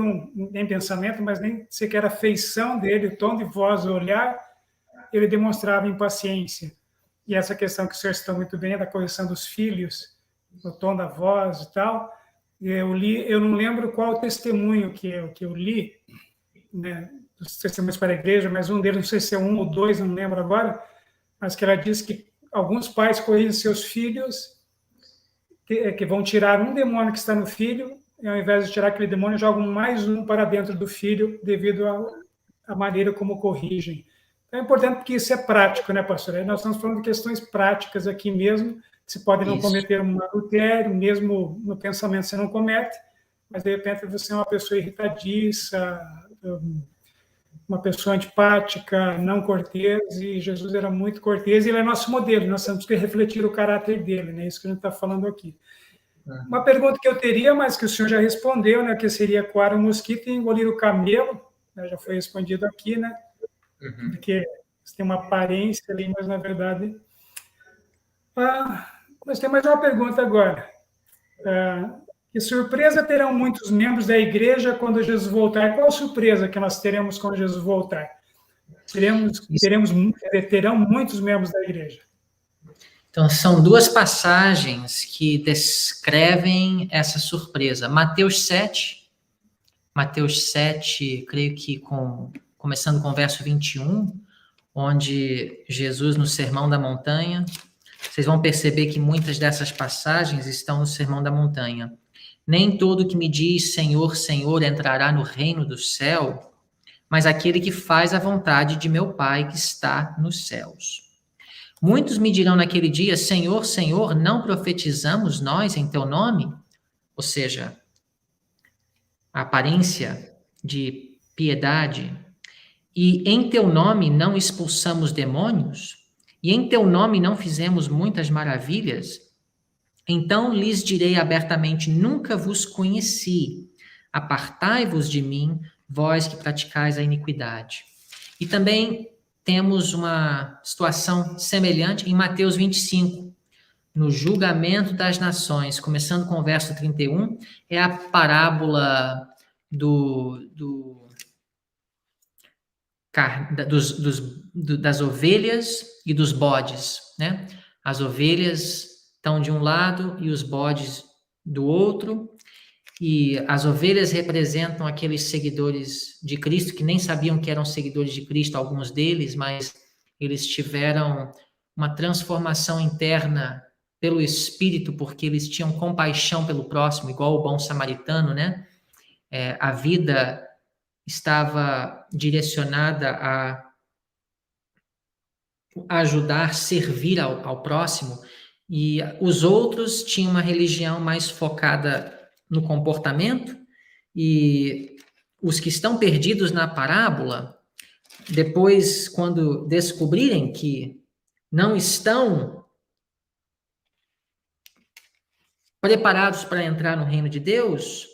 nem pensamento, mas nem sequer a feição dele, o tom de voz, o olhar, ele demonstrava impaciência. E essa questão que o senhor citou muito bem, da correção dos filhos, o tom da voz e tal, eu não lembro qual testemunho que eu li, né, dos testemunhos para a igreja, mas um deles, não sei se é 1 ou 2, não lembro agora, mas que ela diz que alguns pais corrigem seus filhos, que vão tirar um demônio que está no filho, e ao invés de tirar aquele demônio, jogam mais um para dentro do filho, devido à maneira como corrigem. Então, é importante porque isso é prático, né, pastor? Aí nós estamos falando de questões práticas aqui mesmo, se pode não cometer um adultério, mesmo no pensamento você não comete, mas de repente você é uma pessoa irritadiça, uma pessoa antipática, não cortês, e Jesus era muito cortês, e ele é nosso modelo, nós temos que refletir o caráter dele, né? Isso que a gente está falando aqui. Uma pergunta que eu teria, mas que o senhor já respondeu, né? Que seria coar o mosquito e engolir o camelo, né, já foi respondido aqui, né? Porque tem uma aparência ali, mas na verdade... Mas tem mais uma pergunta agora. Que surpresa terão muitos membros da igreja quando Jesus voltar? Qual a surpresa que nós teremos quando Jesus voltar? Terão muitos membros da igreja. Então, são duas passagens que descrevem essa surpresa. Mateus 7, creio que começando com o verso 21, onde Jesus, no Sermão da Montanha, vocês vão perceber que muitas dessas passagens estão no Sermão da Montanha. Nem todo que me diz Senhor, Senhor entrará no reino do céu, mas aquele que faz a vontade de meu Pai que está nos céus. Muitos me dirão naquele dia, Senhor, Senhor, não profetizamos nós em teu nome? Ou seja, a aparência de piedade. E em teu nome não expulsamos demônios? E em teu nome não fizemos muitas maravilhas? Então lhes direi abertamente, nunca vos conheci. Apartai-vos de mim, vós que praticais a iniquidade. E também temos uma situação semelhante em Mateus 25, no julgamento das nações, começando com o verso 31, é a parábola das ovelhas e dos bodes, né? As ovelhas estão de um lado e os bodes do outro, e as ovelhas representam aqueles seguidores de Cristo que nem sabiam que eram seguidores de Cristo, alguns deles, mas eles tiveram uma transformação interna pelo Espírito, porque eles tinham compaixão pelo próximo, igual o bom samaritano, né? A vida estava direcionada a ajudar, servir ao próximo, e os outros tinham uma religião mais focada no comportamento, e os que estão perdidos na parábola, depois, quando descobrirem que não estão preparados para entrar no reino de Deus,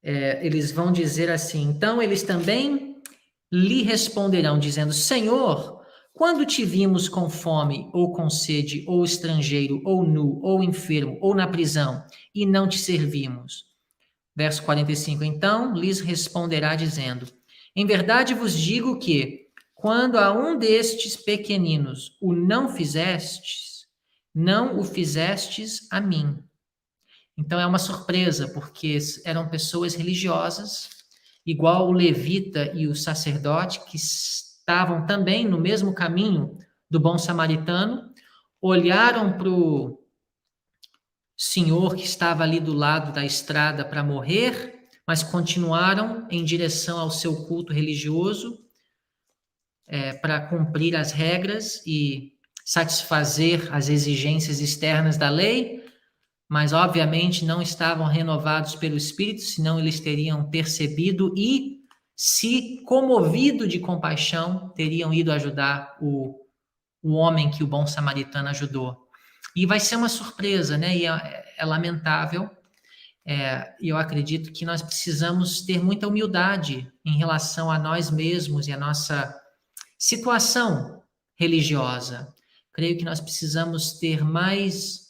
eles vão dizer assim, então eles também lhe responderão, dizendo, Senhor, quando te vimos com fome, ou com sede, ou estrangeiro, ou nu, ou enfermo, ou na prisão, e não te servimos? Verso 45, então lhes responderá dizendo, em verdade vos digo que, quando a um destes pequeninos o não fizestes, não o fizestes a mim. Então é uma surpresa, porque eram pessoas religiosas, igual o levita e o sacerdote, que estavam também no mesmo caminho do bom samaritano, olharam para o senhor que estava ali do lado da estrada para morrer, mas continuaram em direção ao seu culto religioso, para cumprir as regras e satisfazer as exigências externas da lei, mas obviamente não estavam renovados pelo Espírito, senão eles teriam percebido e, se comovido de compaixão, teriam ido ajudar o homem que o bom samaritano ajudou. E vai ser uma surpresa, né? E é lamentável. E eu acredito que nós precisamos ter muita humildade em relação a nós mesmos e a nossa situação religiosa. Creio que nós precisamos ter mais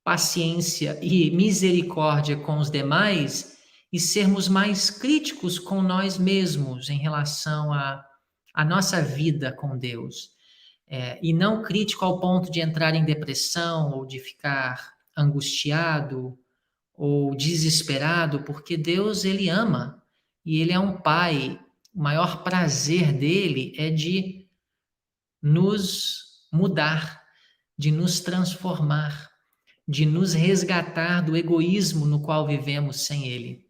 paciência e misericórdia com os demais e sermos mais críticos com nós mesmos em relação à nossa vida com Deus. E não crítico ao ponto de entrar em depressão ou de ficar angustiado ou desesperado, porque Deus, ele ama e ele é um pai. O maior prazer dele é de nos mudar, de nos transformar, de nos resgatar do egoísmo no qual vivemos sem ele.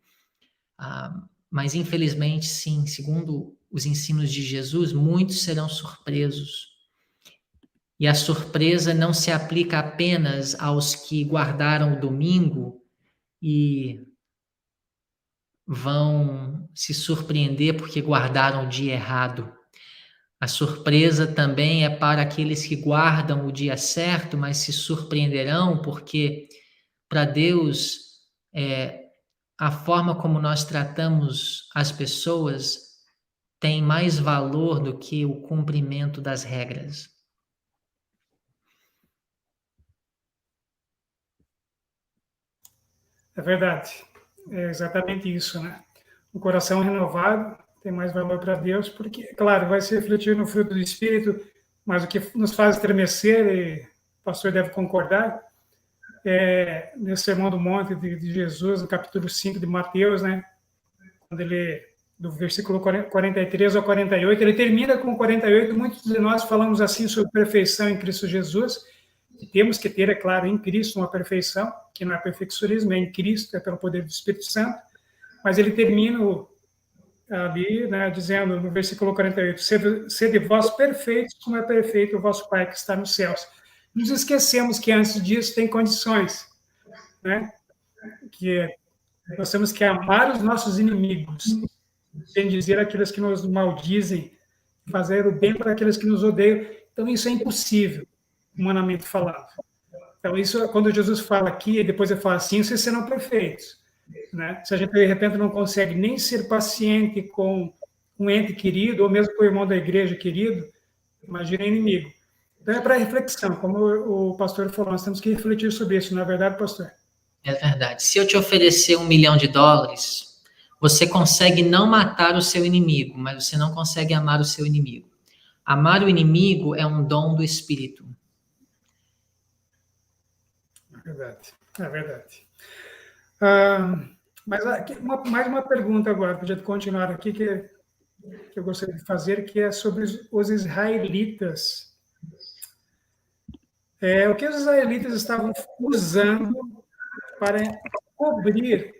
Mas, infelizmente, sim, segundo os ensinos de Jesus, muitos serão surpresos. E a surpresa não se aplica apenas aos que guardaram o domingo e vão se surpreender porque guardaram o dia errado. A surpresa também é para aqueles que guardam o dia certo, mas se surpreenderão porque, para Deus, a forma como nós tratamos as pessoas tem mais valor do que o cumprimento das regras. É verdade. É exatamente isso, né? O coração renovado tem mais valor para Deus, porque, claro, vai se refletir no fruto do Espírito, mas o que nos faz estremecer, e o pastor deve concordar, nesse Sermão do Monte de Jesus, no capítulo 5 de Mateus, né? Quando ele, do versículo 43 ao 48, ele termina com 48, muitos de nós falamos assim sobre perfeição em Cristo Jesus, e temos que ter, é claro, em Cristo uma perfeição, que não é perfeccionismo, é em Cristo, é pelo poder do Espírito Santo, mas ele termina ali, né, dizendo no versículo 48, sede vós perfeitos, como é perfeito o vosso Pai que está nos céus. Nos esquecemos que antes disso tem condições, né? Que nós temos que amar os nossos inimigos, sem dizer aqueles que nos maldizem, fazer o bem para aqueles que nos odeiam. Então, isso é impossível, humanamente falando. Então, isso, quando Jesus fala aqui, e depois ele fala assim, vocês serão perfeitos. Né? Se a gente, de repente, não consegue nem ser paciente com um ente querido, ou mesmo com o irmão da igreja querido, imagina inimigo. Então, é para reflexão, como o pastor falou, nós temos que refletir sobre isso, não é verdade, pastor? É verdade. Se eu te oferecer $1 milhão, você consegue não matar o seu inimigo, mas você não consegue amar o seu inimigo. Amar o inimigo é um dom do Espírito. É verdade, é verdade. Mas mais uma pergunta agora, para a gente continuar aqui, que eu gostaria de fazer, que é sobre os israelitas. O que os israelitas estavam usando para cobrir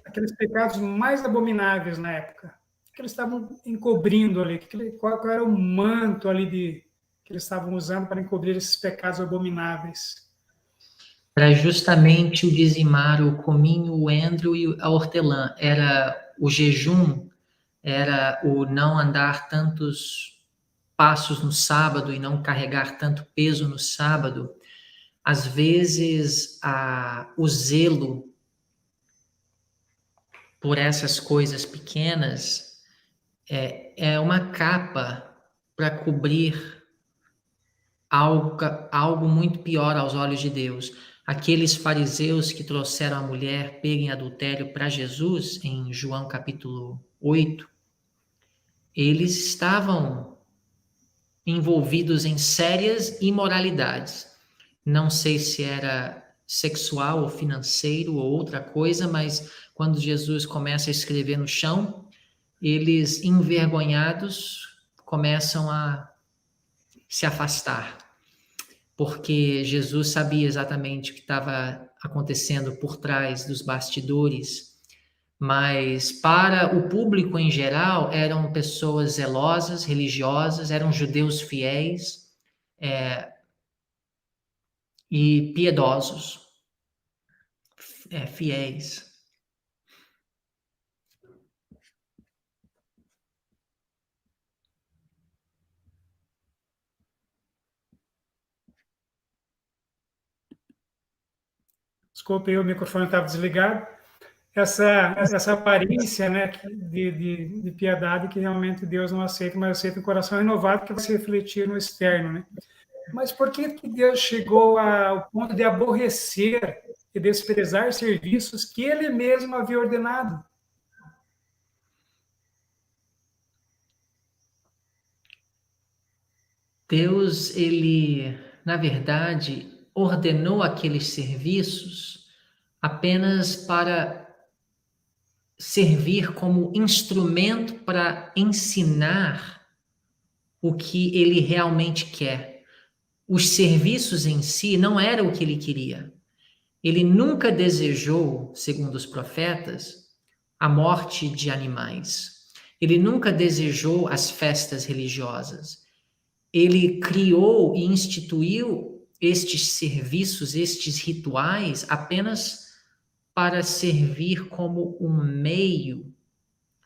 aqueles pecados mais abomináveis na época? O que eles estavam encobrindo ali? Qual era o manto ali que eles estavam usando para encobrir esses pecados abomináveis? Para justamente o dizimar, o cominho, o endro e a hortelã. Era o jejum, era o não andar tantos passos no sábado e não carregar tanto peso no sábado. Às vezes, o zelo por essas coisas pequenas é uma capa para cobrir algo muito pior aos olhos de Deus. Aqueles fariseus que trouxeram a mulher pega em adultério para Jesus, em João capítulo 8, eles estavam envolvidos em sérias imoralidades. Não sei se era sexual ou financeiro ou outra coisa, mas quando Jesus começa a escrever no chão, eles, envergonhados, começam a se afastar, porque Jesus sabia exatamente o que estava acontecendo por trás dos bastidores, mas para o público em geral eram pessoas zelosas, religiosas, eram judeus fiéis e piedosos, fiéis. Desculpe, o microfone estava desligado. Essa aparência, né, de piedade que realmente Deus não aceita, mas aceita um coração renovado que vai se refletir no externo, né? Mas por que Deus chegou ao ponto de aborrecer e desprezar serviços que Ele mesmo havia ordenado? Deus, ele, na verdade, ordenou aqueles serviços apenas para servir como instrumento para ensinar o que ele realmente quer. Os serviços em si não era o que ele queria. Ele nunca desejou, segundo os profetas, a morte de animais. Ele nunca desejou as festas religiosas. Ele criou e instituiu estes serviços, estes rituais, apenas para servir como um meio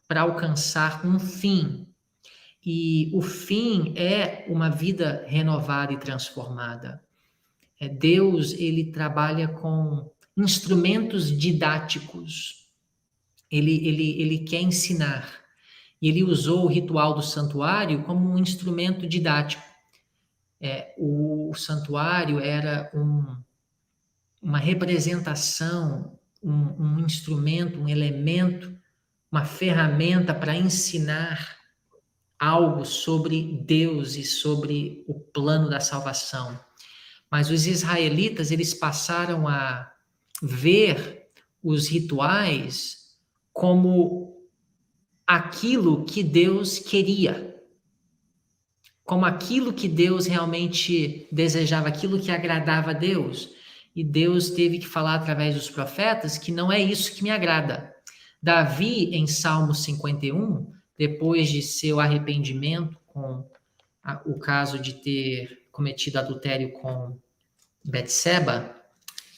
para alcançar um fim. E o fim é uma vida renovada e transformada. Deus, ele trabalha com instrumentos didáticos. Ele quer ensinar. E ele usou o ritual do santuário como um instrumento didático. O santuário era uma representação, um instrumento, um elemento, uma ferramenta para ensinar algo sobre Deus e sobre o plano da salvação. Mas os israelitas, eles passaram a ver os rituais como aquilo que Deus queria, como aquilo que Deus realmente desejava, aquilo que agradava a Deus. E Deus teve que falar através dos profetas que não é isso que me agrada. Davi, em Salmo 51, depois de seu arrependimento com o caso de ter cometido adultério com Betseba,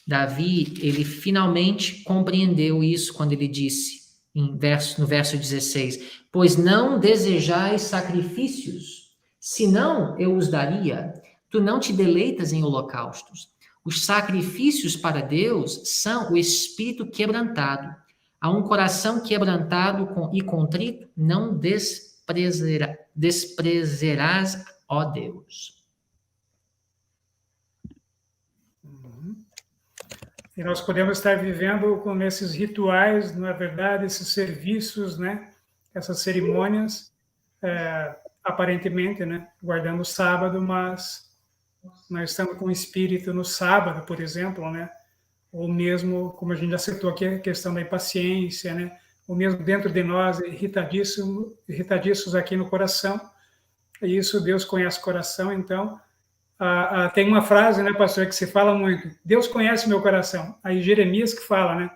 Davi, ele finalmente compreendeu isso quando ele disse, no verso 16, pois não desejais sacrifícios, senão eu os daria. Tu não te deleitas em holocaustos. Os sacrifícios para Deus são o espírito quebrantado. A um coração quebrantado e contrito não desprezarás, ó Deus. E nós podemos estar vivendo com esses rituais, na verdade, esses serviços, né? Essas cerimônias, aparentemente, né? Guardando o sábado, mas nós estamos com o espírito no sábado, por exemplo, né? Ou mesmo, como a gente já citou aqui, a questão da impaciência, né? Ou mesmo dentro de nós, irritadiços aqui no coração. E isso Deus conhece o coração, então tem uma frase, né, pastor, que se fala muito, Deus conhece meu coração. Aí Jeremias que fala, né,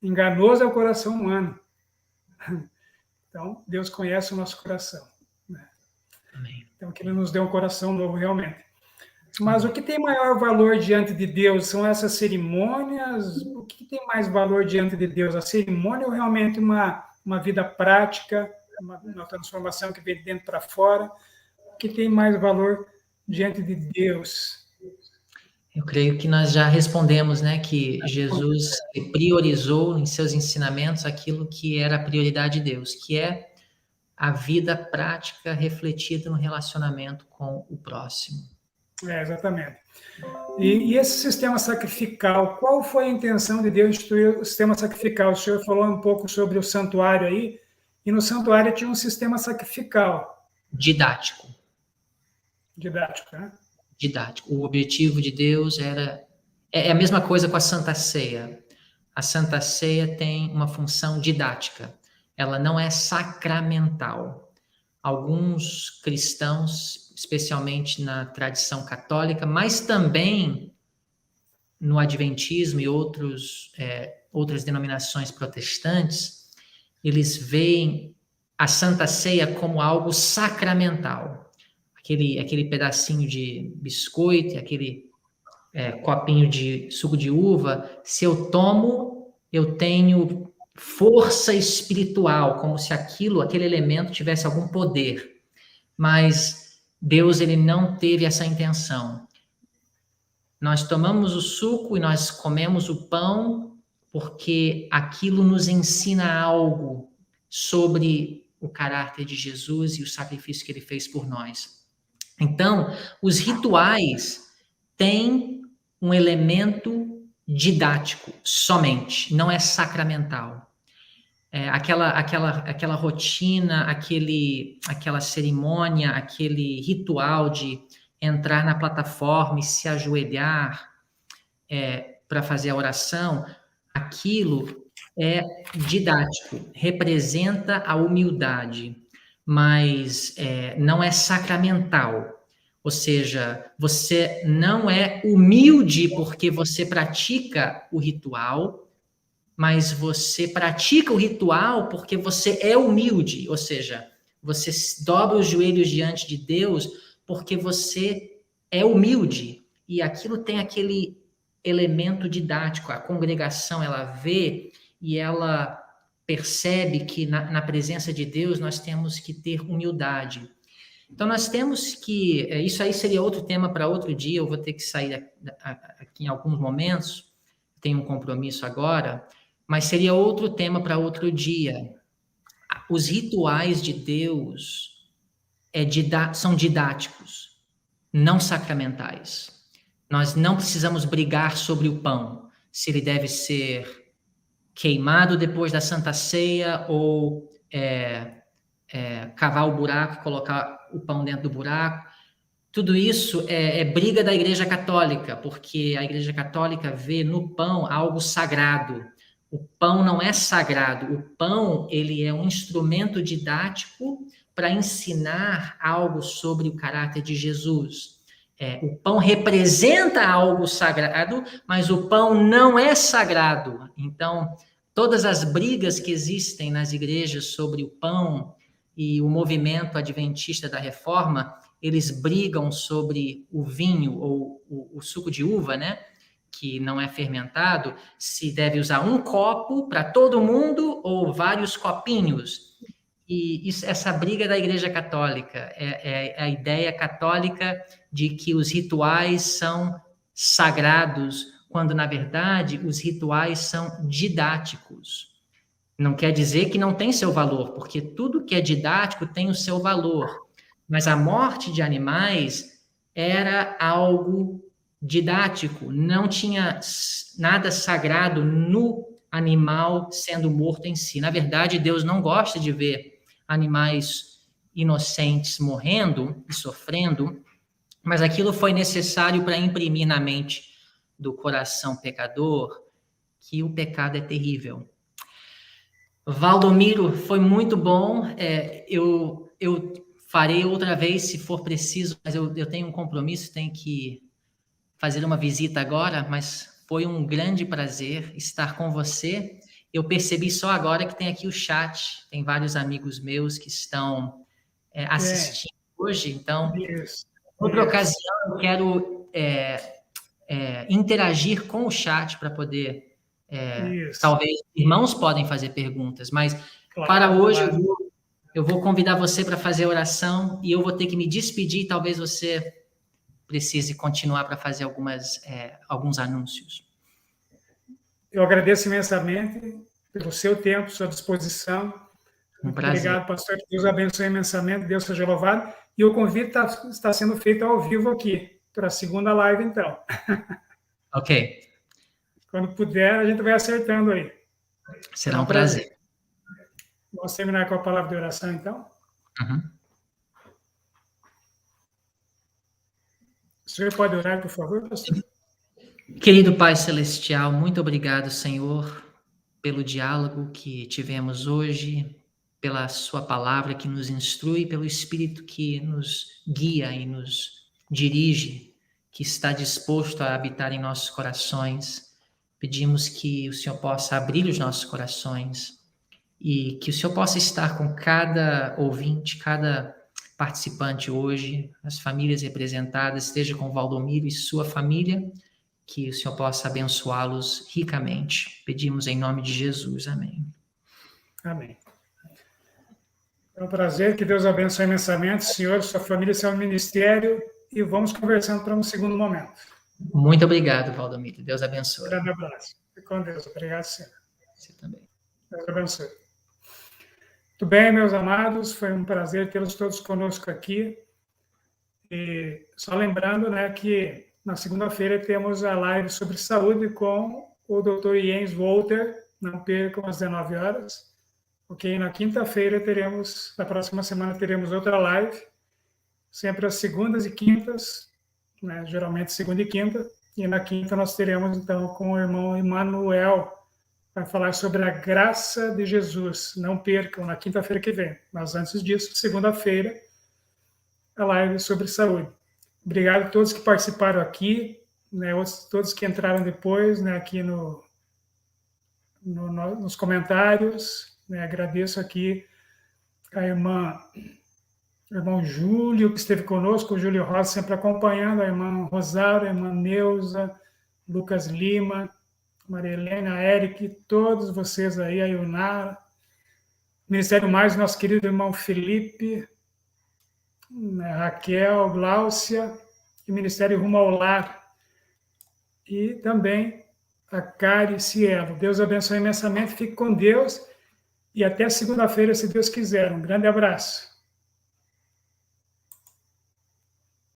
enganoso é o coração humano. Então, Deus conhece o nosso coração. Né? Amém. Então, que Ele nos dê um coração novo realmente. Mas o que tem maior valor diante de Deus são essas cerimônias? O que tem mais valor diante de Deus? A cerimônia ou realmente uma vida prática, uma transformação que vem de dentro para fora? O que tem mais valor diante de Deus? Eu creio que nós já respondemos, né, que Jesus priorizou em seus ensinamentos aquilo que era a prioridade de Deus, que é a vida prática refletida no relacionamento com o próximo. Exatamente. E esse sistema sacrificial, qual foi a intenção de Deus instituir o sistema sacrificial? O senhor falou um pouco sobre o santuário aí, e no santuário tinha um sistema sacrificial. Didático. Didático, né? Didático. O objetivo de Deus era... É a mesma coisa com a Santa Ceia. A Santa Ceia tem uma função didática. Ela não é sacramental. Alguns cristãos, especialmente na tradição católica, mas também no Adventismo e outras denominações protestantes, eles veem a Santa Ceia como algo sacramental. Aquele pedacinho de biscoito, aquele copinho de suco de uva, se eu tomo, eu tenho força espiritual, como se aquele elemento tivesse algum poder. Mas Deus, ele não teve essa intenção. Nós tomamos o suco e nós comemos o pão porque aquilo nos ensina algo sobre o caráter de Jesus e o sacrifício que ele fez por nós. Então, os rituais têm um elemento didático somente, não é sacramental. Aquela rotina, aquela cerimônia, aquele ritual de entrar na plataforma e se ajoelhar para fazer a oração, aquilo é didático, representa a humildade, mas não é sacramental. Ou seja, você não é humilde porque você pratica o ritual, mas você pratica o ritual porque você é humilde. Ou seja, você dobra os joelhos diante de Deus porque você é humilde. E aquilo tem aquele elemento didático. A congregação, ela vê e ela percebe que na presença de Deus nós temos que ter humildade. Então, nós temos que... Isso aí seria outro tema para outro dia, eu vou ter que sair aqui em alguns momentos, tenho um compromisso agora, mas seria outro tema para outro dia. Os rituais de Deus são didáticos, não sacramentais. Nós não precisamos brigar sobre o pão, se ele deve ser queimado depois da Santa Ceia ou cavar o buraco, colocar o pão dentro do buraco. Tudo isso é briga da Igreja Católica, porque a Igreja Católica vê no pão algo sagrado. O pão não é sagrado. O pão, ele é um instrumento didático para ensinar algo sobre o caráter de Jesus. O pão representa algo sagrado, mas o pão não é sagrado. Então, todas as brigas que existem nas igrejas sobre o pão e o movimento adventista da Reforma, eles brigam sobre o vinho ou o suco de uva, né? Que não é fermentado, se deve usar um copo para todo mundo ou vários copinhos. E essa briga da Igreja Católica é a ideia católica de que os rituais são sagrados, quando, na verdade, os rituais são didáticos. Não quer dizer que não tem seu valor, porque tudo que é didático tem o seu valor. Mas a morte de animais era algo didático, não tinha nada sagrado no animal sendo morto em si. Na verdade, Deus não gosta de ver animais inocentes morrendo e sofrendo, mas aquilo foi necessário para imprimir na mente do coração pecador que o pecado é terrível. Valdomiro, foi muito bom. Eu farei outra vez, se for preciso, mas eu tenho um compromisso, tenho que fazer uma visita agora, mas foi um grande prazer estar com você. Eu percebi só agora que tem aqui o chat, tem vários amigos meus que estão assistindo hoje, então, outra ocasião, eu quero interagir com o chat para poder... talvez irmãos podem fazer perguntas, mas para hoje eu vou convidar você para fazer a oração e eu vou ter que me despedir, talvez você precise continuar para fazer alguns anúncios. Eu agradeço imensamente pelo seu tempo, sua disposição. Um prazer. Obrigado, pastor. Deus abençoe imensamente. Deus seja louvado. E o convite está sendo feito ao vivo aqui, para a segunda live, então. Ok. Quando puder, a gente vai acertando aí. Será um prazer. Vamos terminar com a palavra de oração, então? Uhum. O senhor pode orar, por favor, pastor? Querido Pai Celestial, muito obrigado, Senhor, pelo diálogo que tivemos hoje, pela sua palavra que nos instrui, pelo Espírito que nos guia e nos dirige, que está disposto a habitar em nossos corações. Pedimos que o Senhor possa abrir os nossos corações e que o Senhor possa estar com cada ouvinte, cada participante hoje, as famílias representadas, esteja com Valdomiro e sua família, que o Senhor possa abençoá-los ricamente. Pedimos em nome de Jesus. Amém. Amém. É um prazer, que Deus abençoe imensamente, senhor, sua família, seu ministério, e vamos conversando para um segundo momento. Muito obrigado, Valdomiro. Deus abençoe. Grande abraço. Fique com Deus. Obrigado, senhor. Você também. Deus abençoe. Muito bem, meus amados, foi um prazer tê-los todos conosco aqui. E só lembrando, né, que na segunda-feira temos a live sobre saúde com o Dr. Jens Walter, não percam às 19 horas. Ok, na quinta-feira na próxima semana teremos outra live, sempre às segundas e quintas, né, geralmente segunda e quinta, e na quinta nós teremos então com o irmão Emanuel, para falar sobre a graça de Jesus. Não percam, na quinta-feira que vem. Mas antes disso, segunda-feira, a live sobre saúde. Obrigado a todos que participaram aqui, né, todos que entraram depois, né, aqui nos comentários. Né, agradeço aqui a irmão Júlio, que esteve conosco, o Júlio Rosa sempre acompanhando, a irmã Rosário, a irmã Neuza, Lucas Lima, Maria Helena, Eric, todos vocês aí, a Ionara, Ministério Mais, nosso querido irmão Felipe, Raquel, Gláucia, e Ministério Rumo ao Lar, e também a Cari Cielo. Deus abençoe imensamente, fique com Deus, e até segunda-feira, se Deus quiser. Um grande abraço.